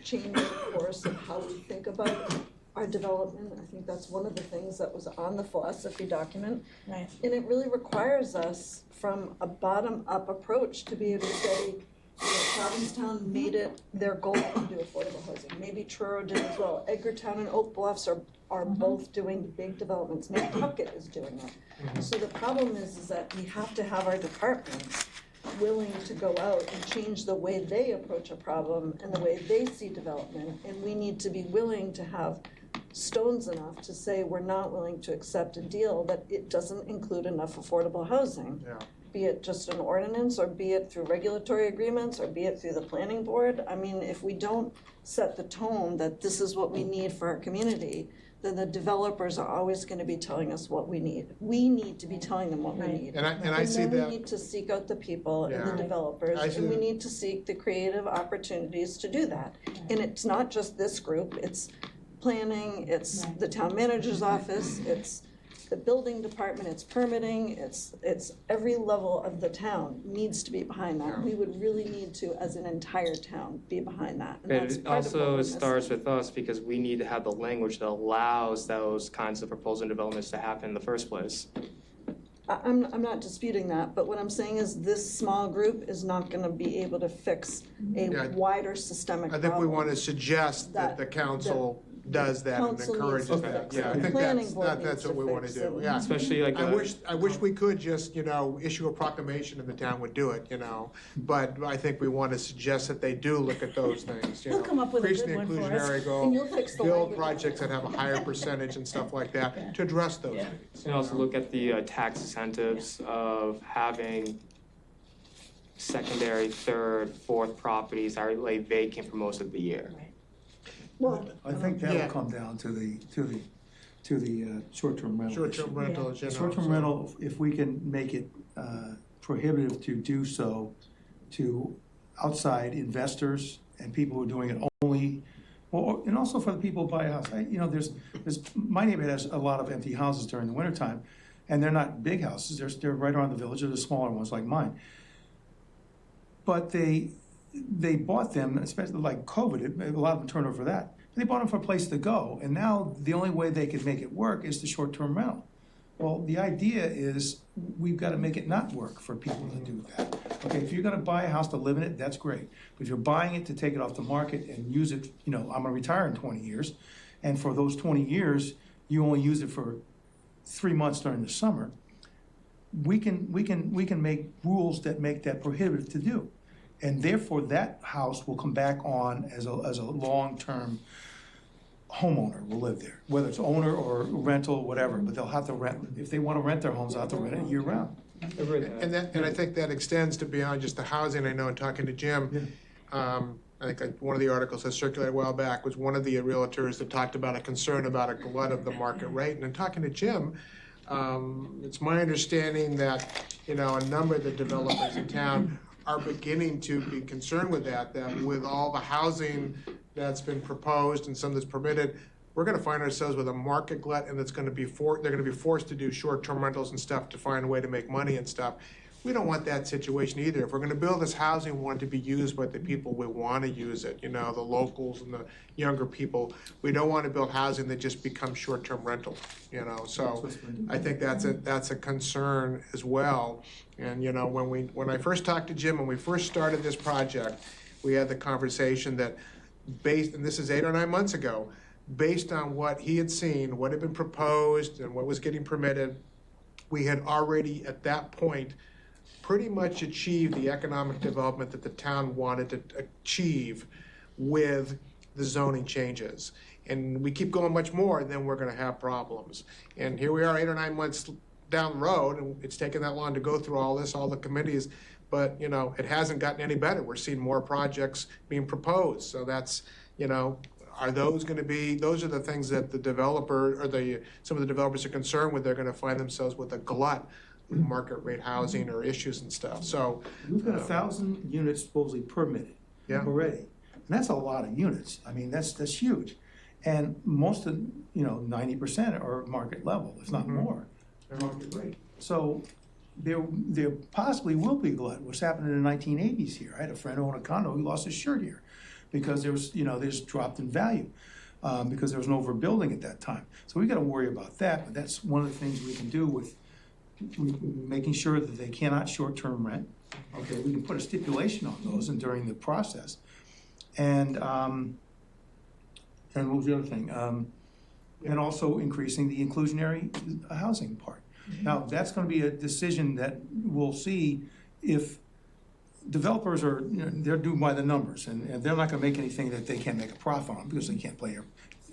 changed the course of how we think about our development. I think that's one of the things that was on the philosophy document. Right. And it really requires us from a bottom-up approach to be able to say, you know, Provincetown made it their goal to do affordable housing. Maybe Truro did as well. Edgartown and Oak Bluffs are both doing big developments. Nantucket is doing it. So the problem is that we have to have our departments willing to go out and change the way they approach a problem and the way they see development. And we need to be willing to have stones enough to say we're not willing to accept a deal that it doesn't include enough affordable housing. Yeah. Be it just an ordinance, or be it through regulatory agreements, or be it through the planning board. I mean, if we don't set the tone that this is what we need for our community, then the developers are always gonna be telling us what we need. We need to be telling them what we Right. need. And I see And then that. we need to seek out the people and Yeah. the developers, I see and we that. need to seek the creative opportunities to do that. And it's not just this group, it's planning, it's Right. the town manager's office, it's the building department, it's permitting, it's every level of the town needs to be behind that. Yeah. We would really need to, as an entire town, be behind that. And But that's it part of what we're also missing. starts with us because we need to have the language that allows those kinds of proposal and developments to happen in the first place. I'm not disputing that, but what I'm saying is this small group is not gonna be able to fix a Yeah. wider systemic I problem. think we want to suggest that the council does that and council needs encourages to that. fix Yeah, I it. think Planning board that's needs what to we want to fix do, it. yeah. Especially like I wish we could just, you know, issue a proclamation and the town would do it, you know. But I think we want to suggest that they do look at those things, you know. He'll come up with a Increase good the one for us. inclusionary goal, And you'll fix the build language. projects that have a higher percentage and stuff like that to address those needs. And also look at the tax incentives of having secondary, third, fourth properties that are lay vacant for most of the year. Well, I think that Yeah. will come down to the short-term rental issue. Short-term rentals, you know. Short-term so- rental, if we can make it prohibitive to do so to outside investors and people who are doing it only, well, and also for the people who buy a house. You know, there's, my neighborhood has a lot of empty houses during the wintertime, and they're not big houses, they're right around the village, they're the smaller ones like mine. But they bought them, especially like COVID, a lot of them turned over that. They bought them for a place to go, and now the only way they can make it work is the short-term rental. Well, the idea is we've got to make it not work for people to do that. Okay, if you're gonna buy a house to live in it, that's great. But if you're buying it to take it off the market and use it, you know, I'm gonna retire in 20 years, and for those 20 years, you only use it for 3 months during the summer, we can make rules that make that prohibitive to do. And therefore, that house will come back on as a long-term homeowner will live there, whether it's owner or rental, whatever, but they'll have to rent, if they wanna rent their homes, they'll have to rent it year-round. And I think that extends to beyond just the housing. I know in talking to Jim, I think one of the articles that circulated a while back was one of the realtors that talked about a concern about a glut of the market rate. And in talking to Jim, it's my understanding that, you know, a number of the developers in town are beginning to be concerned with that with all the housing that's been proposed and some that's permitted, we're gonna find ourselves with a market glut, and it's gonna be they're gonna be forced to do short-term rentals and stuff to find a way to make money and stuff. We don't want that situation either. If we're gonna build this housing, we want it to be used by the people we wanna use it, you know, the locals and the younger people. We don't wanna build housing that just becomes short-term rental, you know, so I think that's a concern as well. And, you know, when I first talked to Jim, when we first started this project, we had the conversation that based, and this is 8 or 9 months ago, based on what he had seen, what had been proposed and what was getting permitted, we had already at that point pretty much achieved the economic development that the town wanted to achieve with the zoning changes. And we keep going much more, then we're gonna have problems. And here we are 8 or 9 months down the road, and it's taken that long to go through all this, all the committees, but, you know, it hasn't gotten any better. We're seeing more projects being proposed, so that's, you know, are those gonna be, those are the things that the developer, or some of the developers are concerned with. They're gonna find themselves with a glut of market rate housing or issues and stuff, so. We've got 1,000 units supposedly permitted Yeah. already. And that's a lot of units. I mean, that's huge. And most of, 90% are market level, if not more, market rate. So there possibly will be a glut. What's happened in the 1980s here? I had a friend who owned a condo, he lost his shirt here because there was, they just dropped in value because there was an overbuilding at that time. So we got to worry about that, but that's one of the things we can do with making sure that they cannot short-term rent. Okay, we can put a stipulation on those and during the process. And what was the other thing? And also increasing the inclusionary housing part. Now, that's gonna be a decision that we'll see if developers are, they're doing by the numbers, and they're not gonna make anything that they can't make a profit on, because they can't pay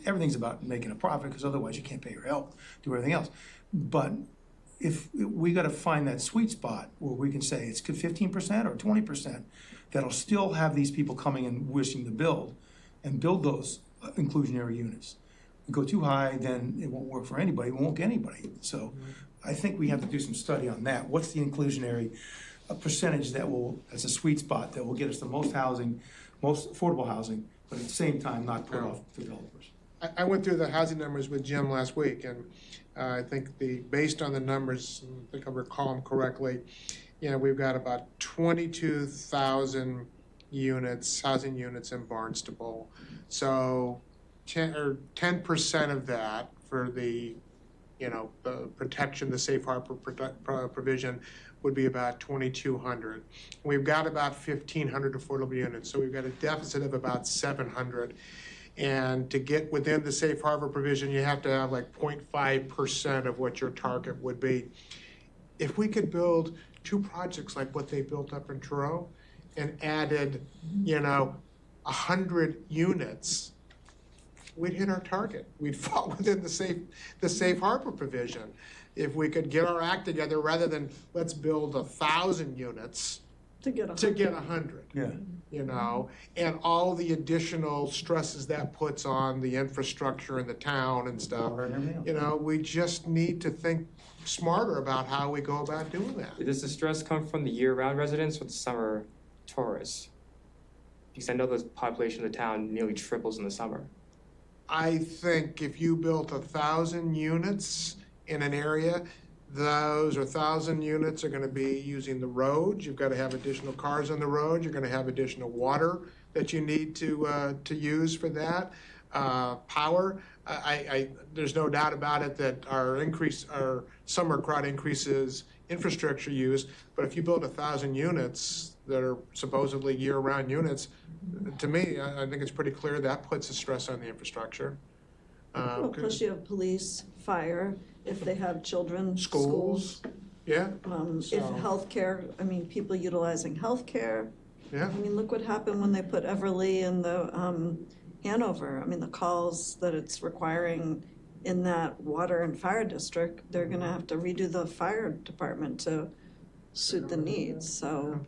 everything's about making a profit, because otherwise you can't pay your help, do everything else. But if, we gotta find that sweet spot where we can say it's 15% or 20%, that'll still have these people coming and wishing to build, and build those inclusionary units. Go too high, then it won't work for anybody, it won't get anybody. So I think we have to do some study on that. What's the inclusionary percentage that's a sweet spot that will get us the most housing, most affordable housing, but at the same time not put off developers? I went through the housing numbers with Jim last week, and I think based on the numbers, I think I recall them correctly, we've got about 22,000 units, housing units in Barnstable. So 10% of that for the protection, the safe harbor provision would be about 2,200. We've got about 1,500 affordable units, so we've got a deficit of about 700. And to get within the safe harbor provision, you have to have like 0.5% of what your target would be. If we could build 2 projects like what they built up in Truro and added, 100 units, we'd hit our target. We'd fall within the safe harbor provision. If we could get our act together, rather than let's build 1,000 units To get 100. Yeah. And all the additional stresses that puts on the infrastructure in the town and stuff. We just need to think smarter about how we go about doing that. Does the stress come from the year-round residents or the summer tourists? Because I know the population of the town nearly triples in the summer. I think if you built 1,000 units in an area, those 1,000 units are gonna be using the roads. You've gotta have additional cars on the road. You're gonna have additional water that you need to use for that. Power, there's no doubt about it that our summer crowd increases infrastructure use, but if you build 1,000 units that are supposedly year-round units, to me, I think it's pretty clear that puts a stress on the infrastructure. Well, plus you have police, fire, if they have children, Schools, yeah. If healthcare, people utilizing healthcare. Yeah. Look what happened when they put Everly in the Hanover. The calls that it's requiring in that water and fire district, they're gonna have to redo the fire department to suit the needs. So,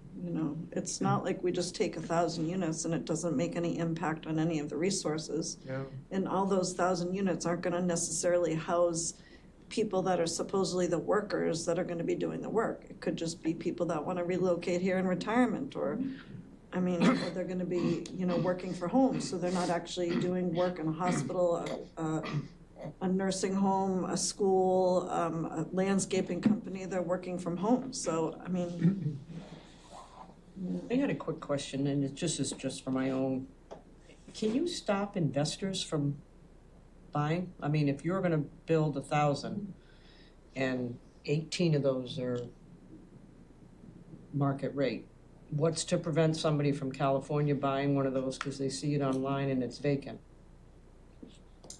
it's not like we just take 1,000 units and it doesn't make any impact on any of the resources. Yeah. And all those 1,000 units aren't gonna necessarily house people that are supposedly the workers that are gonna be doing the work. It could just be people that wanna relocate here in retirement, or they're gonna be, working for home, so they're not actually doing work in a hospital, a nursing home, a school, a landscaping company, they're working from home, so, I mean, I had a quick question, and is just for my own. Can you stop investors from buying? I mean, if you're gonna build 1,000 and 18 of those are market rate, what's to prevent somebody from California buying one of those because they see it online and it's vacant?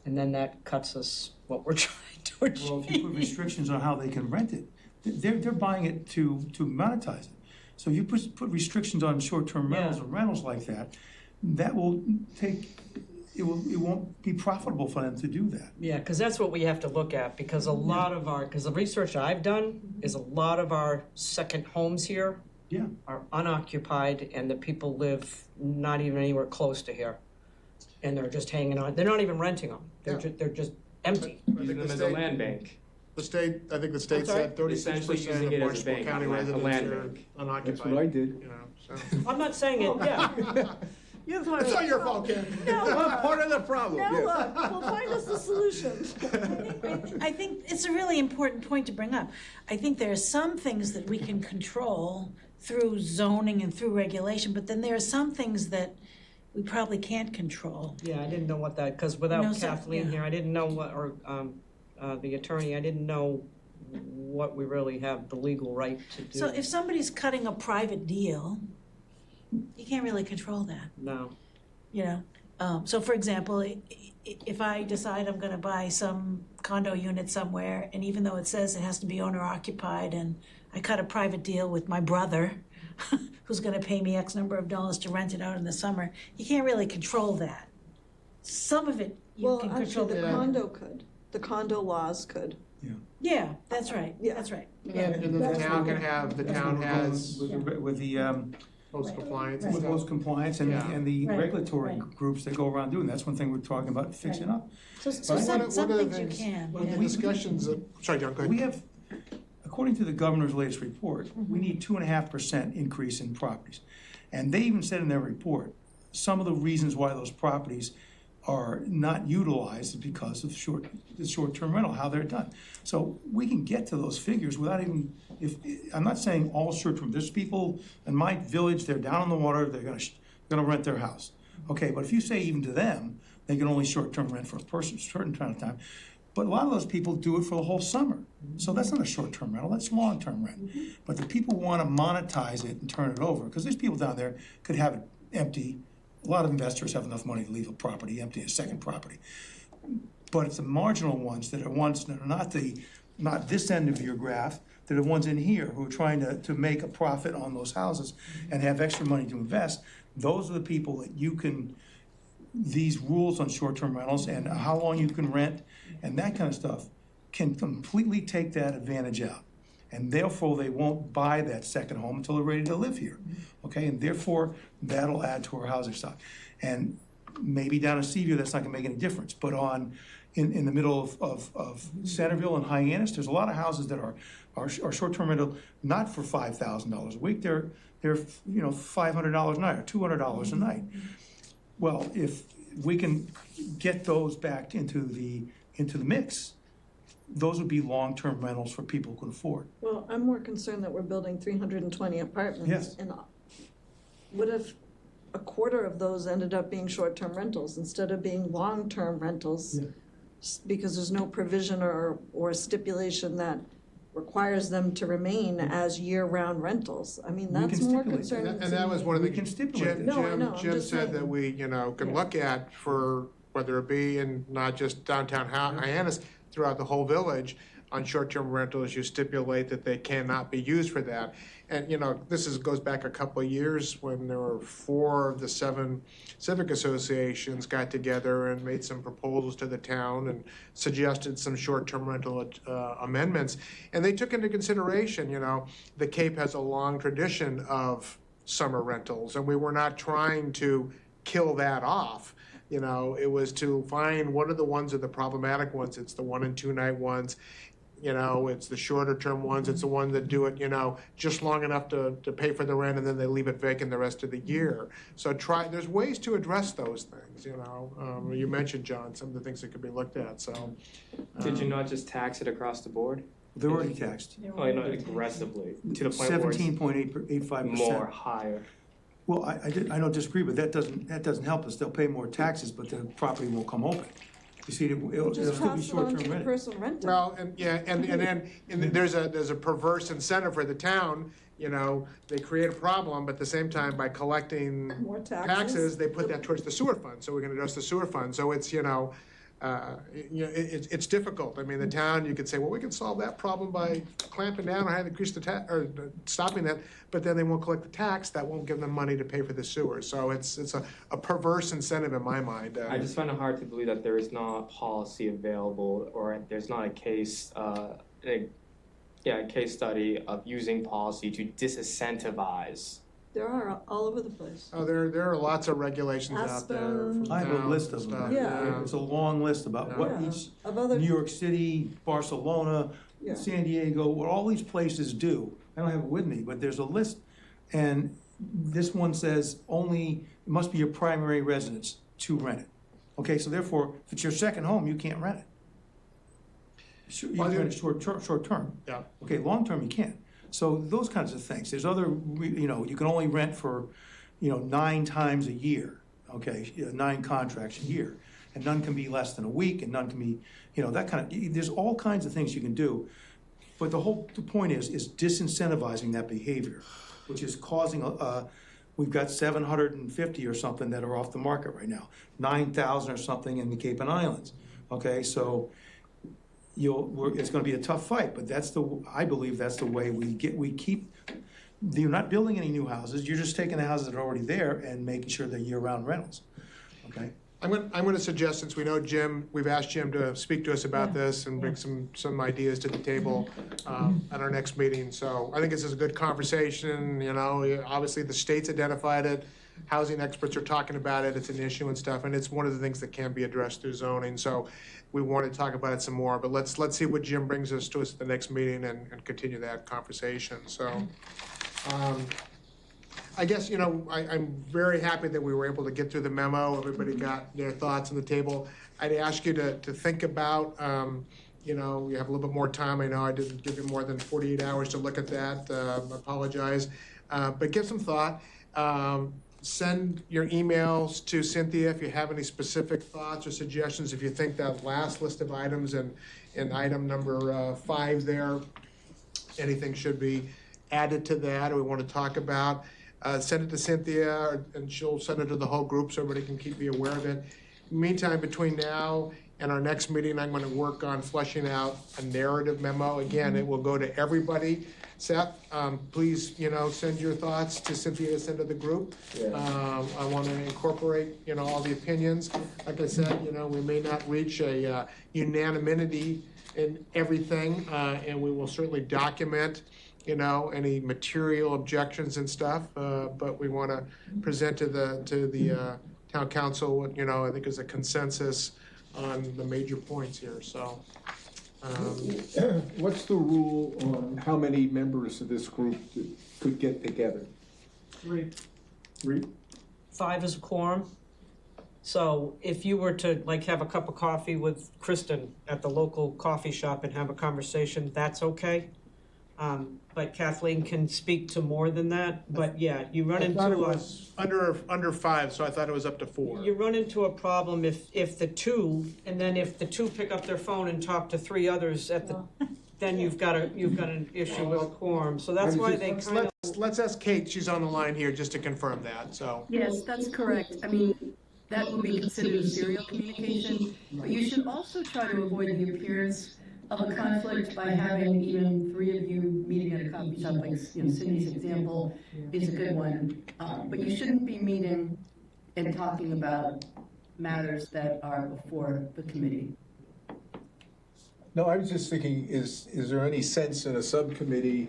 And then that cuts us what we're trying to achieve. Well, if you put restrictions on how they can rent it, they're buying it to monetize it. So you put restrictions on short-term rentals Yeah. or rentals like that, that will it won't be profitable for them to do that. Yeah, because that's what we have to look at, because because the research I've done is a lot of our second homes here Yeah. are unoccupied and the people live not even anywhere close to here. And they're just hanging on, they're not even renting them, they're just empty. Using them as a land bank. I think the state sorry? said 36% Essentially using of it as a Barnstable bank, County a land residents are bank. unoccupied. That's what I did. You know, so. I'm not saying it, yeah. It's not your fault, Ken. Part of the problem, now look, we'll find us a solution. I think it's a really important point to bring up. I think there are some things that we can control through zoning and through regulation, but then there are some things that we probably can't control. Yeah, I didn't know what that, because without No, so- Kathleen yeah. here, I didn't know what, or the attorney, I didn't know what we really have the legal right to do. So if somebody's cutting a private deal, you can't really control that, No. you know? So for example, if I decide I'm gonna buy some condo unit somewhere, and even though it says it has to be owner occupied, and I cut a private deal with my brother, who's gonna pay me X number of dollars to rent it out in the summer, you can't really control that. Some of it you Well, can control. actually, the condo could, the condo laws could. Yeah, that's right, Yeah. that's right. And the That's town what- can have, the That's town where we're going has with the host compliance and with stuff. host compliance and Yeah. the Right, regulatory right. groups that go around doing. That's one thing we're talking about fixing up. So But some one of the things you things- can, One of the yeah. discussions, sorry, John, go ahead. We have, according to the governor's latest report, we need 2.5% increase in properties. And they even said in their report, some of the reasons why those properties are not utilized is because of the short-term rental, how they're done. So we can get to those figures without even, I'm not saying all short-term, there's people in my village, they're down on the water, they're gonna rent their house. Okay, but if you say even to them, they can only short-term rent for a certain amount of time, but a lot of those people do it for the whole summer. So that's not a short-term rental, that's long-term rent. But the people wanna monetize it and turn it over, because there's people down there could have it empty. A lot of investors have enough money to leave a property empty, a second property. But it's the marginal ones that are not this end of your graph, that are ones in here who are trying to make a profit on those houses and have extra money to invest. Those are the people that these rules on short-term rentals and how long you can rent and that kind of stuff can completely take that advantage out. And therefore, they won't buy that second home until they're ready to live here, okay? And therefore, that'll add to our housing stock. And maybe down in Seaview, that's not gonna make any difference, but in the middle of Centerville and Hyannis, there's a lot of houses that are short-term rental, not for $5,000 a week, they're $500 a night or $200 a night. Well, if we can get those back into the mix, those would be long-term rentals for people who can afford. Well, I'm more concerned that we're building 320 apartments. Yes. And what if a quarter of those ended up being short-term rentals instead of being long-term rentals? Yeah. Because there's no provision or stipulation that requires them to remain as year-round rentals. I mean, We that's can more stipulate concerning And to that me. was one of the, We can stipulate Jim, that. No, I know, I'm Jim just said that saying. we, can Yeah. look at for, whether it be in not just downtown Hyannis, throughout the whole village, on short-term rentals, you stipulate that they cannot be used for that. And, goes back a couple of years when there were 4 of the 7 civic associations got together and made some proposals to the town and suggested some short-term rental amendments. And they took into consideration, the Cape has a long tradition of summer rentals, and we were not trying to kill that off. It was to find what are the ones that are the problematic ones. It's the 1 and 2 night ones. you know, it's the shorter term ones, it's the ones that do it, you know, just long enough to pay for the rent and then they leave it vacant the rest of the year. So there's ways to address those things, you know. You mentioned, John, some of the things that could be looked at, so. Did you not just tax it across the board? They're already taxed. Oh, not aggressively, to the point where it's 17.85%. more higher. Well, I don't disagree, but that doesn't help us. They'll pay more taxes, but the property won't come open. You see, it'll Just still be pass it on short-term to the rented. person renting. Well, and then there's a perverse incentive for the town, you know, they create a problem, but at the same time, by collecting More taxes. they put that towards the sewer fund, so we can address the sewer fund, so it's, it's difficult. I mean, the town, you could say, well, we can solve that problem by clamping down or having increase the tax, or stopping that, but then they won't collect the tax, that won't give them money to pay for the sewer, so it's a perverse incentive in my mind. I just find it hard to believe that there is not policy available, or there's not a case, a case study of using policy to disincentivize. There are all over the place. Oh, there are lots of regulations out there. Aspen. from I have a towns list and of them. stuff, Yeah. It's a long list about what Yeah. each, Of other, New York City, Barcelona, Yeah. San Diego, what all these places do. I don't have it with me, but there's a list. And this one says only, it must be your primary residence to rent it. Okay, so therefore, if it's your second home, you can't rent it. You Well, can rent it short term. Yeah. Okay, long term you can't. So those kinds of things. There's other, you can only rent for, 9 times a year, okay, 9 contracts a year. And none can be less than a week, and none can be, that kind of, there's all kinds of things you can do. But the point is disincentivizing that behavior, which is causing we've got 750 or something that are off the market right now, 9,000 or something in the Cape and Islands. Okay, so it's going to be a tough fight, but I believe that's the way we keep. You're not building any new houses. You're just taking the houses that are already there and making sure they're year-round rentals. Okay. I'm going to suggest, since we know Jim, we've asked Jim to speak to us about this and bring some ideas to the table at our next meeting. So I think this is a good conversation, obviously the state's identified it, housing experts are talking about it, it's an issue and stuff, and it's one of the things that can be addressed through zoning. So we want to talk about it some more, but let's see what Jim brings us to us at the next meeting and continue that conversation. So I guess, I'm very happy that we were able to get through the memo. Everybody got their thoughts on the table. I'd ask you to think about, you have a little bit more time. I know I didn't give you more than 48 hours to look at that. I apologize. But give some thought. Send your emails to Cynthia if you have any specific thoughts or suggestions. If you think that last list of items and item number 5 there, anything should be added to that or we want to talk about. Send it to Cynthia, and she'll send it to the whole group so everybody can be aware of it. Meantime, between now and our next meeting, I'm going to work on fleshing out a narrative memo. Again, it will go to everybody. Seth, please, send your thoughts to Cynthia to send to the group. I want to incorporate, all the opinions. Like I said, we may not reach a unanimity in everything, and we will certainly document any material objections and stuff, but we want to present to the town council what, I think is a consensus on the major points here, so. What's the rule on how many members of this group could get together? 3. 3? 5 is a quorum. So if you were to have a cup of coffee with Kristen at the local coffee shop and have a conversation, that's okay. But Kathleen can speak to more than that, but yeah, you run I into thought it was under 5, so I thought it was up to 4. you run into a problem if the 2, and then if the 2 pick up their phone and talk to 3 others then you've got an issue with a quorum, so that's why they kind of. Let's ask Kate, she's on the line here, just to confirm that, so. Yes, that's correct. I mean, that will be considered a serial communication, but you should also try to avoid the appearance of a conflict by having even 3 of you meeting at a coffee shop, like Cindy's example is a good one. But you shouldn't be meeting and talking about matters that are before the committee. No, I was just thinking, is there any sense in a subcommittee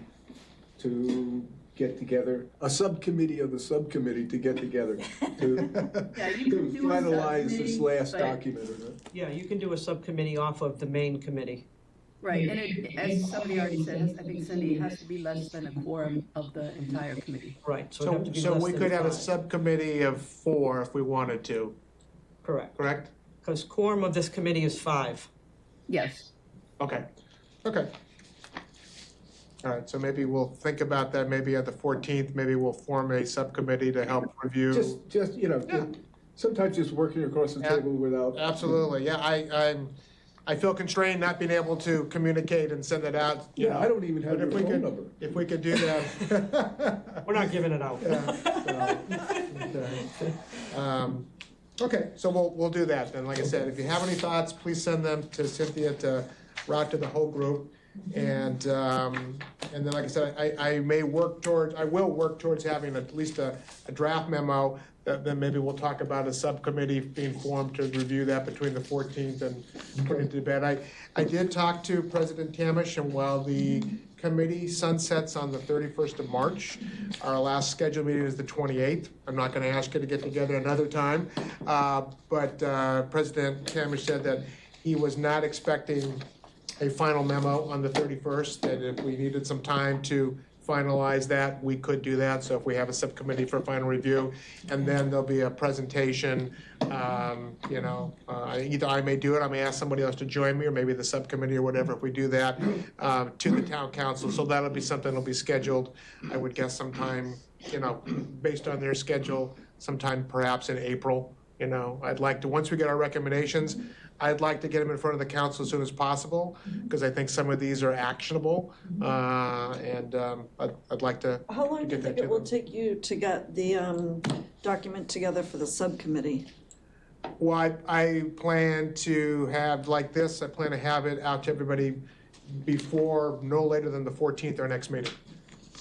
to get together, a subcommittee of the subcommittee to get together to Yeah, you can do a finalize this subcommittee, last but- document or not? Yeah, you can do a subcommittee off of the main committee. Right, and it, as somebody already said, I think Cindy, it has to be less than a quorum of the entire committee. Right, so it'd have to be So less we than could have a 5. subcommittee of 4 if we wanted to, Correct, correct? because quorum of this committee is 5. Yes. Okay, okay. All right, so maybe we'll think about that, maybe at the 14th, maybe we'll form a subcommittee to help review. Just, you know, Yeah. sometimes just working across the Yeah. table without. Absolutely, yeah, I feel constrained not being able to communicate and send it out, you Yeah, know. I don't even have But your if we phone could- number. If we could do that. We're not giving it out. Okay, so we'll do that then, like I said, if you have any thoughts, please send them to Cynthia to route to the whole group. And then, like I said, I will work towards having at least a draft memo that then maybe we'll talk about a subcommittee being formed to review that between the 14th and put it to bed. I did talk to President Tamish, and while the committee sunsets on the 31st of March, our last scheduled meeting is the 28th. I'm not gonna ask you to get together another time, but President Tamish said that he was not expecting a final memo on the 31st, that if we needed some time to finalize that, we could do that. So if we have a subcommittee for final review, and then there'll be a presentation, either I may do it, I may ask somebody else to join me, or maybe the subcommittee or whatever, if we do that, to the town council. So that'll be something that'll be scheduled, I would guess sometime, based on their schedule, sometime perhaps in April. I'd like to, once we get our recommendations, I'd like to get them in front of the council as soon as possible, because I think some of these are actionable, and I'd like to. How long do you get that think to it will them. take you to get the document together for the subcommittee? Well, I plan to have, like this, I plan to have it out to everybody before, no later than the 14th, our next meeting.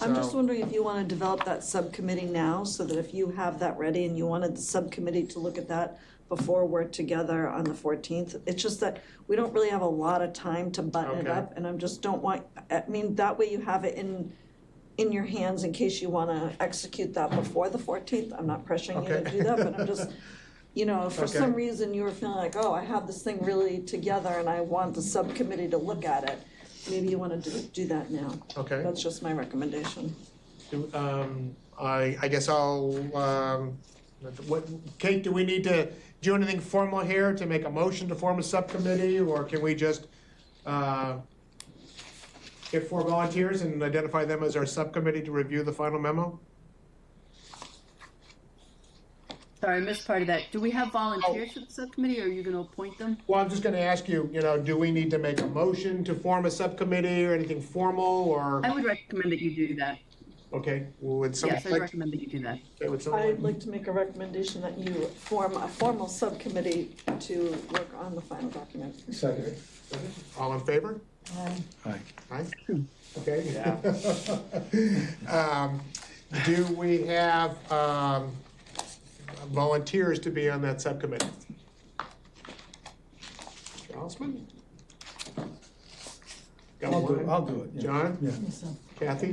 I'm just So- wondering if you want to develop that subcommittee now, so that if you have that ready and you wanted the subcommittee to look at that before we're together on the 14th. It's just that we don't really have a lot of time to button it Okay. up, and that way you have it in your hands in case you want to execute that before the 14th. I'm not pressuring you to Okay. do that, but I'm just, if for some Okay. reason you were feeling like, oh, I have this thing really together and I want the subcommittee to look at it, maybe you want to do that now. Okay. That's just my recommendation. I guess Kate, do we need to do anything formal here to make a motion to form a subcommittee, or can we just get 4 volunteers and identify them as our subcommittee to review the final memo? Sorry, I missed part of that. Do we have volunteers for the subcommittee, or are you gonna appoint them? Well, I'm just gonna ask you, do we need to make a motion to form a subcommittee or anything formal, or, I would recommend that you do that. okay, would someone Yes, I'd like, recommend that you do that. okay, would someone? I'd like to make a recommendation that you form a formal subcommittee to work on the final document. Second. All in favor? Aye. Aye? Okay. Yeah. Do we have volunteers to be on that subcommittee? Charlesman? Got one? I'll do it. yeah. John? Yeah. Kathy?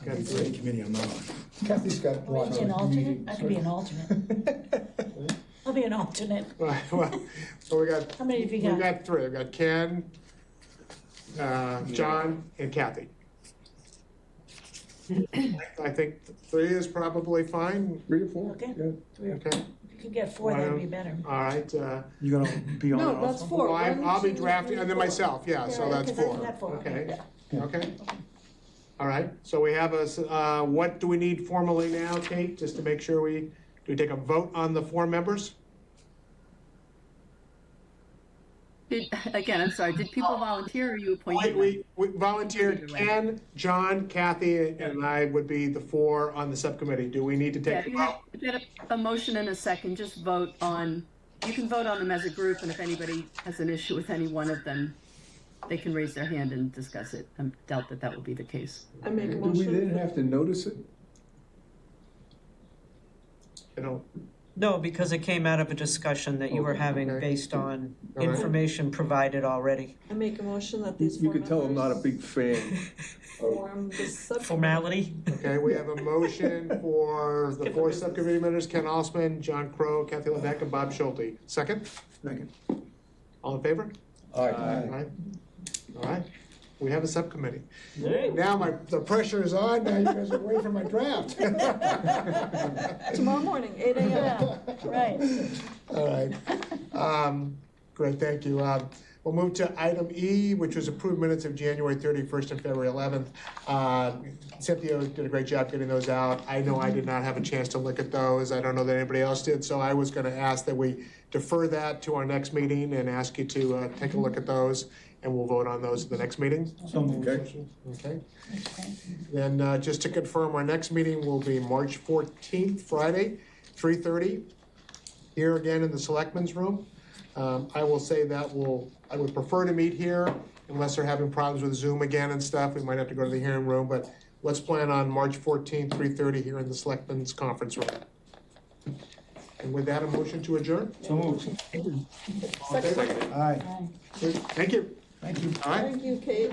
Got It's three. a committee I'm not on. Kathy's got lots Maybe of an alternate? meetings. I could be an alternate. I'll be an alternate. Well, so we got, How many have you we've got? got 3. We've got Ken, John, and Kathy. I think 3 is probably fine. 3 or 4. Okay. Yeah. Okay, If you could get 4, that'd be better. all right. You gonna be on that No, that's also? 4. Well, I'll be One, two, drafting, and then three, myself, yeah, so that's because I 4. got 4. Okay, Yeah. okay. All right, so we have what do we need formally now, Kate, just to make sure do we take a vote on the 4 members? Again, I'm sorry, did people volunteer or you appointed them? We volunteered, Ken, John, Kathy, and I would be the 4 on the subcommittee. Do we need to Yeah, take if a you vote? had a motion and a second, just vote on, you can vote on them as a group, and if anybody has an issue with any one of them, they can raise their hand and discuss it. I doubt that that will be the case. I make a Do we then motion. have to notice it? No, because it came out of a discussion that you were having Okay. based on All right. information provided already. I make a motion that these You 4 can tell I'm not a members big fan. form the subcommittee. Formality? Okay, we have a motion for the 4 subcommittee members, Ken Osman, John Crow, Kathy Lebeck, and Bob Schulte. Second? Second. All in favor? All All right. right. All right, we have a subcommittee. Now the pressure is on, now you guys are waiting for my draft. Tomorrow morning, 8 AM. Right. All right. Great, thank you. We'll move to item E, which was approved minutes of January 31st and February 11th. Cynthia did a great job getting those out. I know I did not have a chance to look at those. I don't know that anybody else did, so I was going to ask that we defer that to our next meeting and ask you to take a look at those, and we'll vote on those at the next meeting. So moved. Okay. Then just to confirm, our next meeting will be March 14th, Friday, 3:30, here again in the Selectmen's Room. I will say that I would prefer to meet here unless they're having problems with Zoom again and stuff. We might have to go to the hearing room, but let's plan on March 14th, 3:30 here in the Selectmen's Conference Room. And with that, a motion to adjourn? So moved. All in favor? Aye. Thank you. Thank you. All right. Thank you, Kate.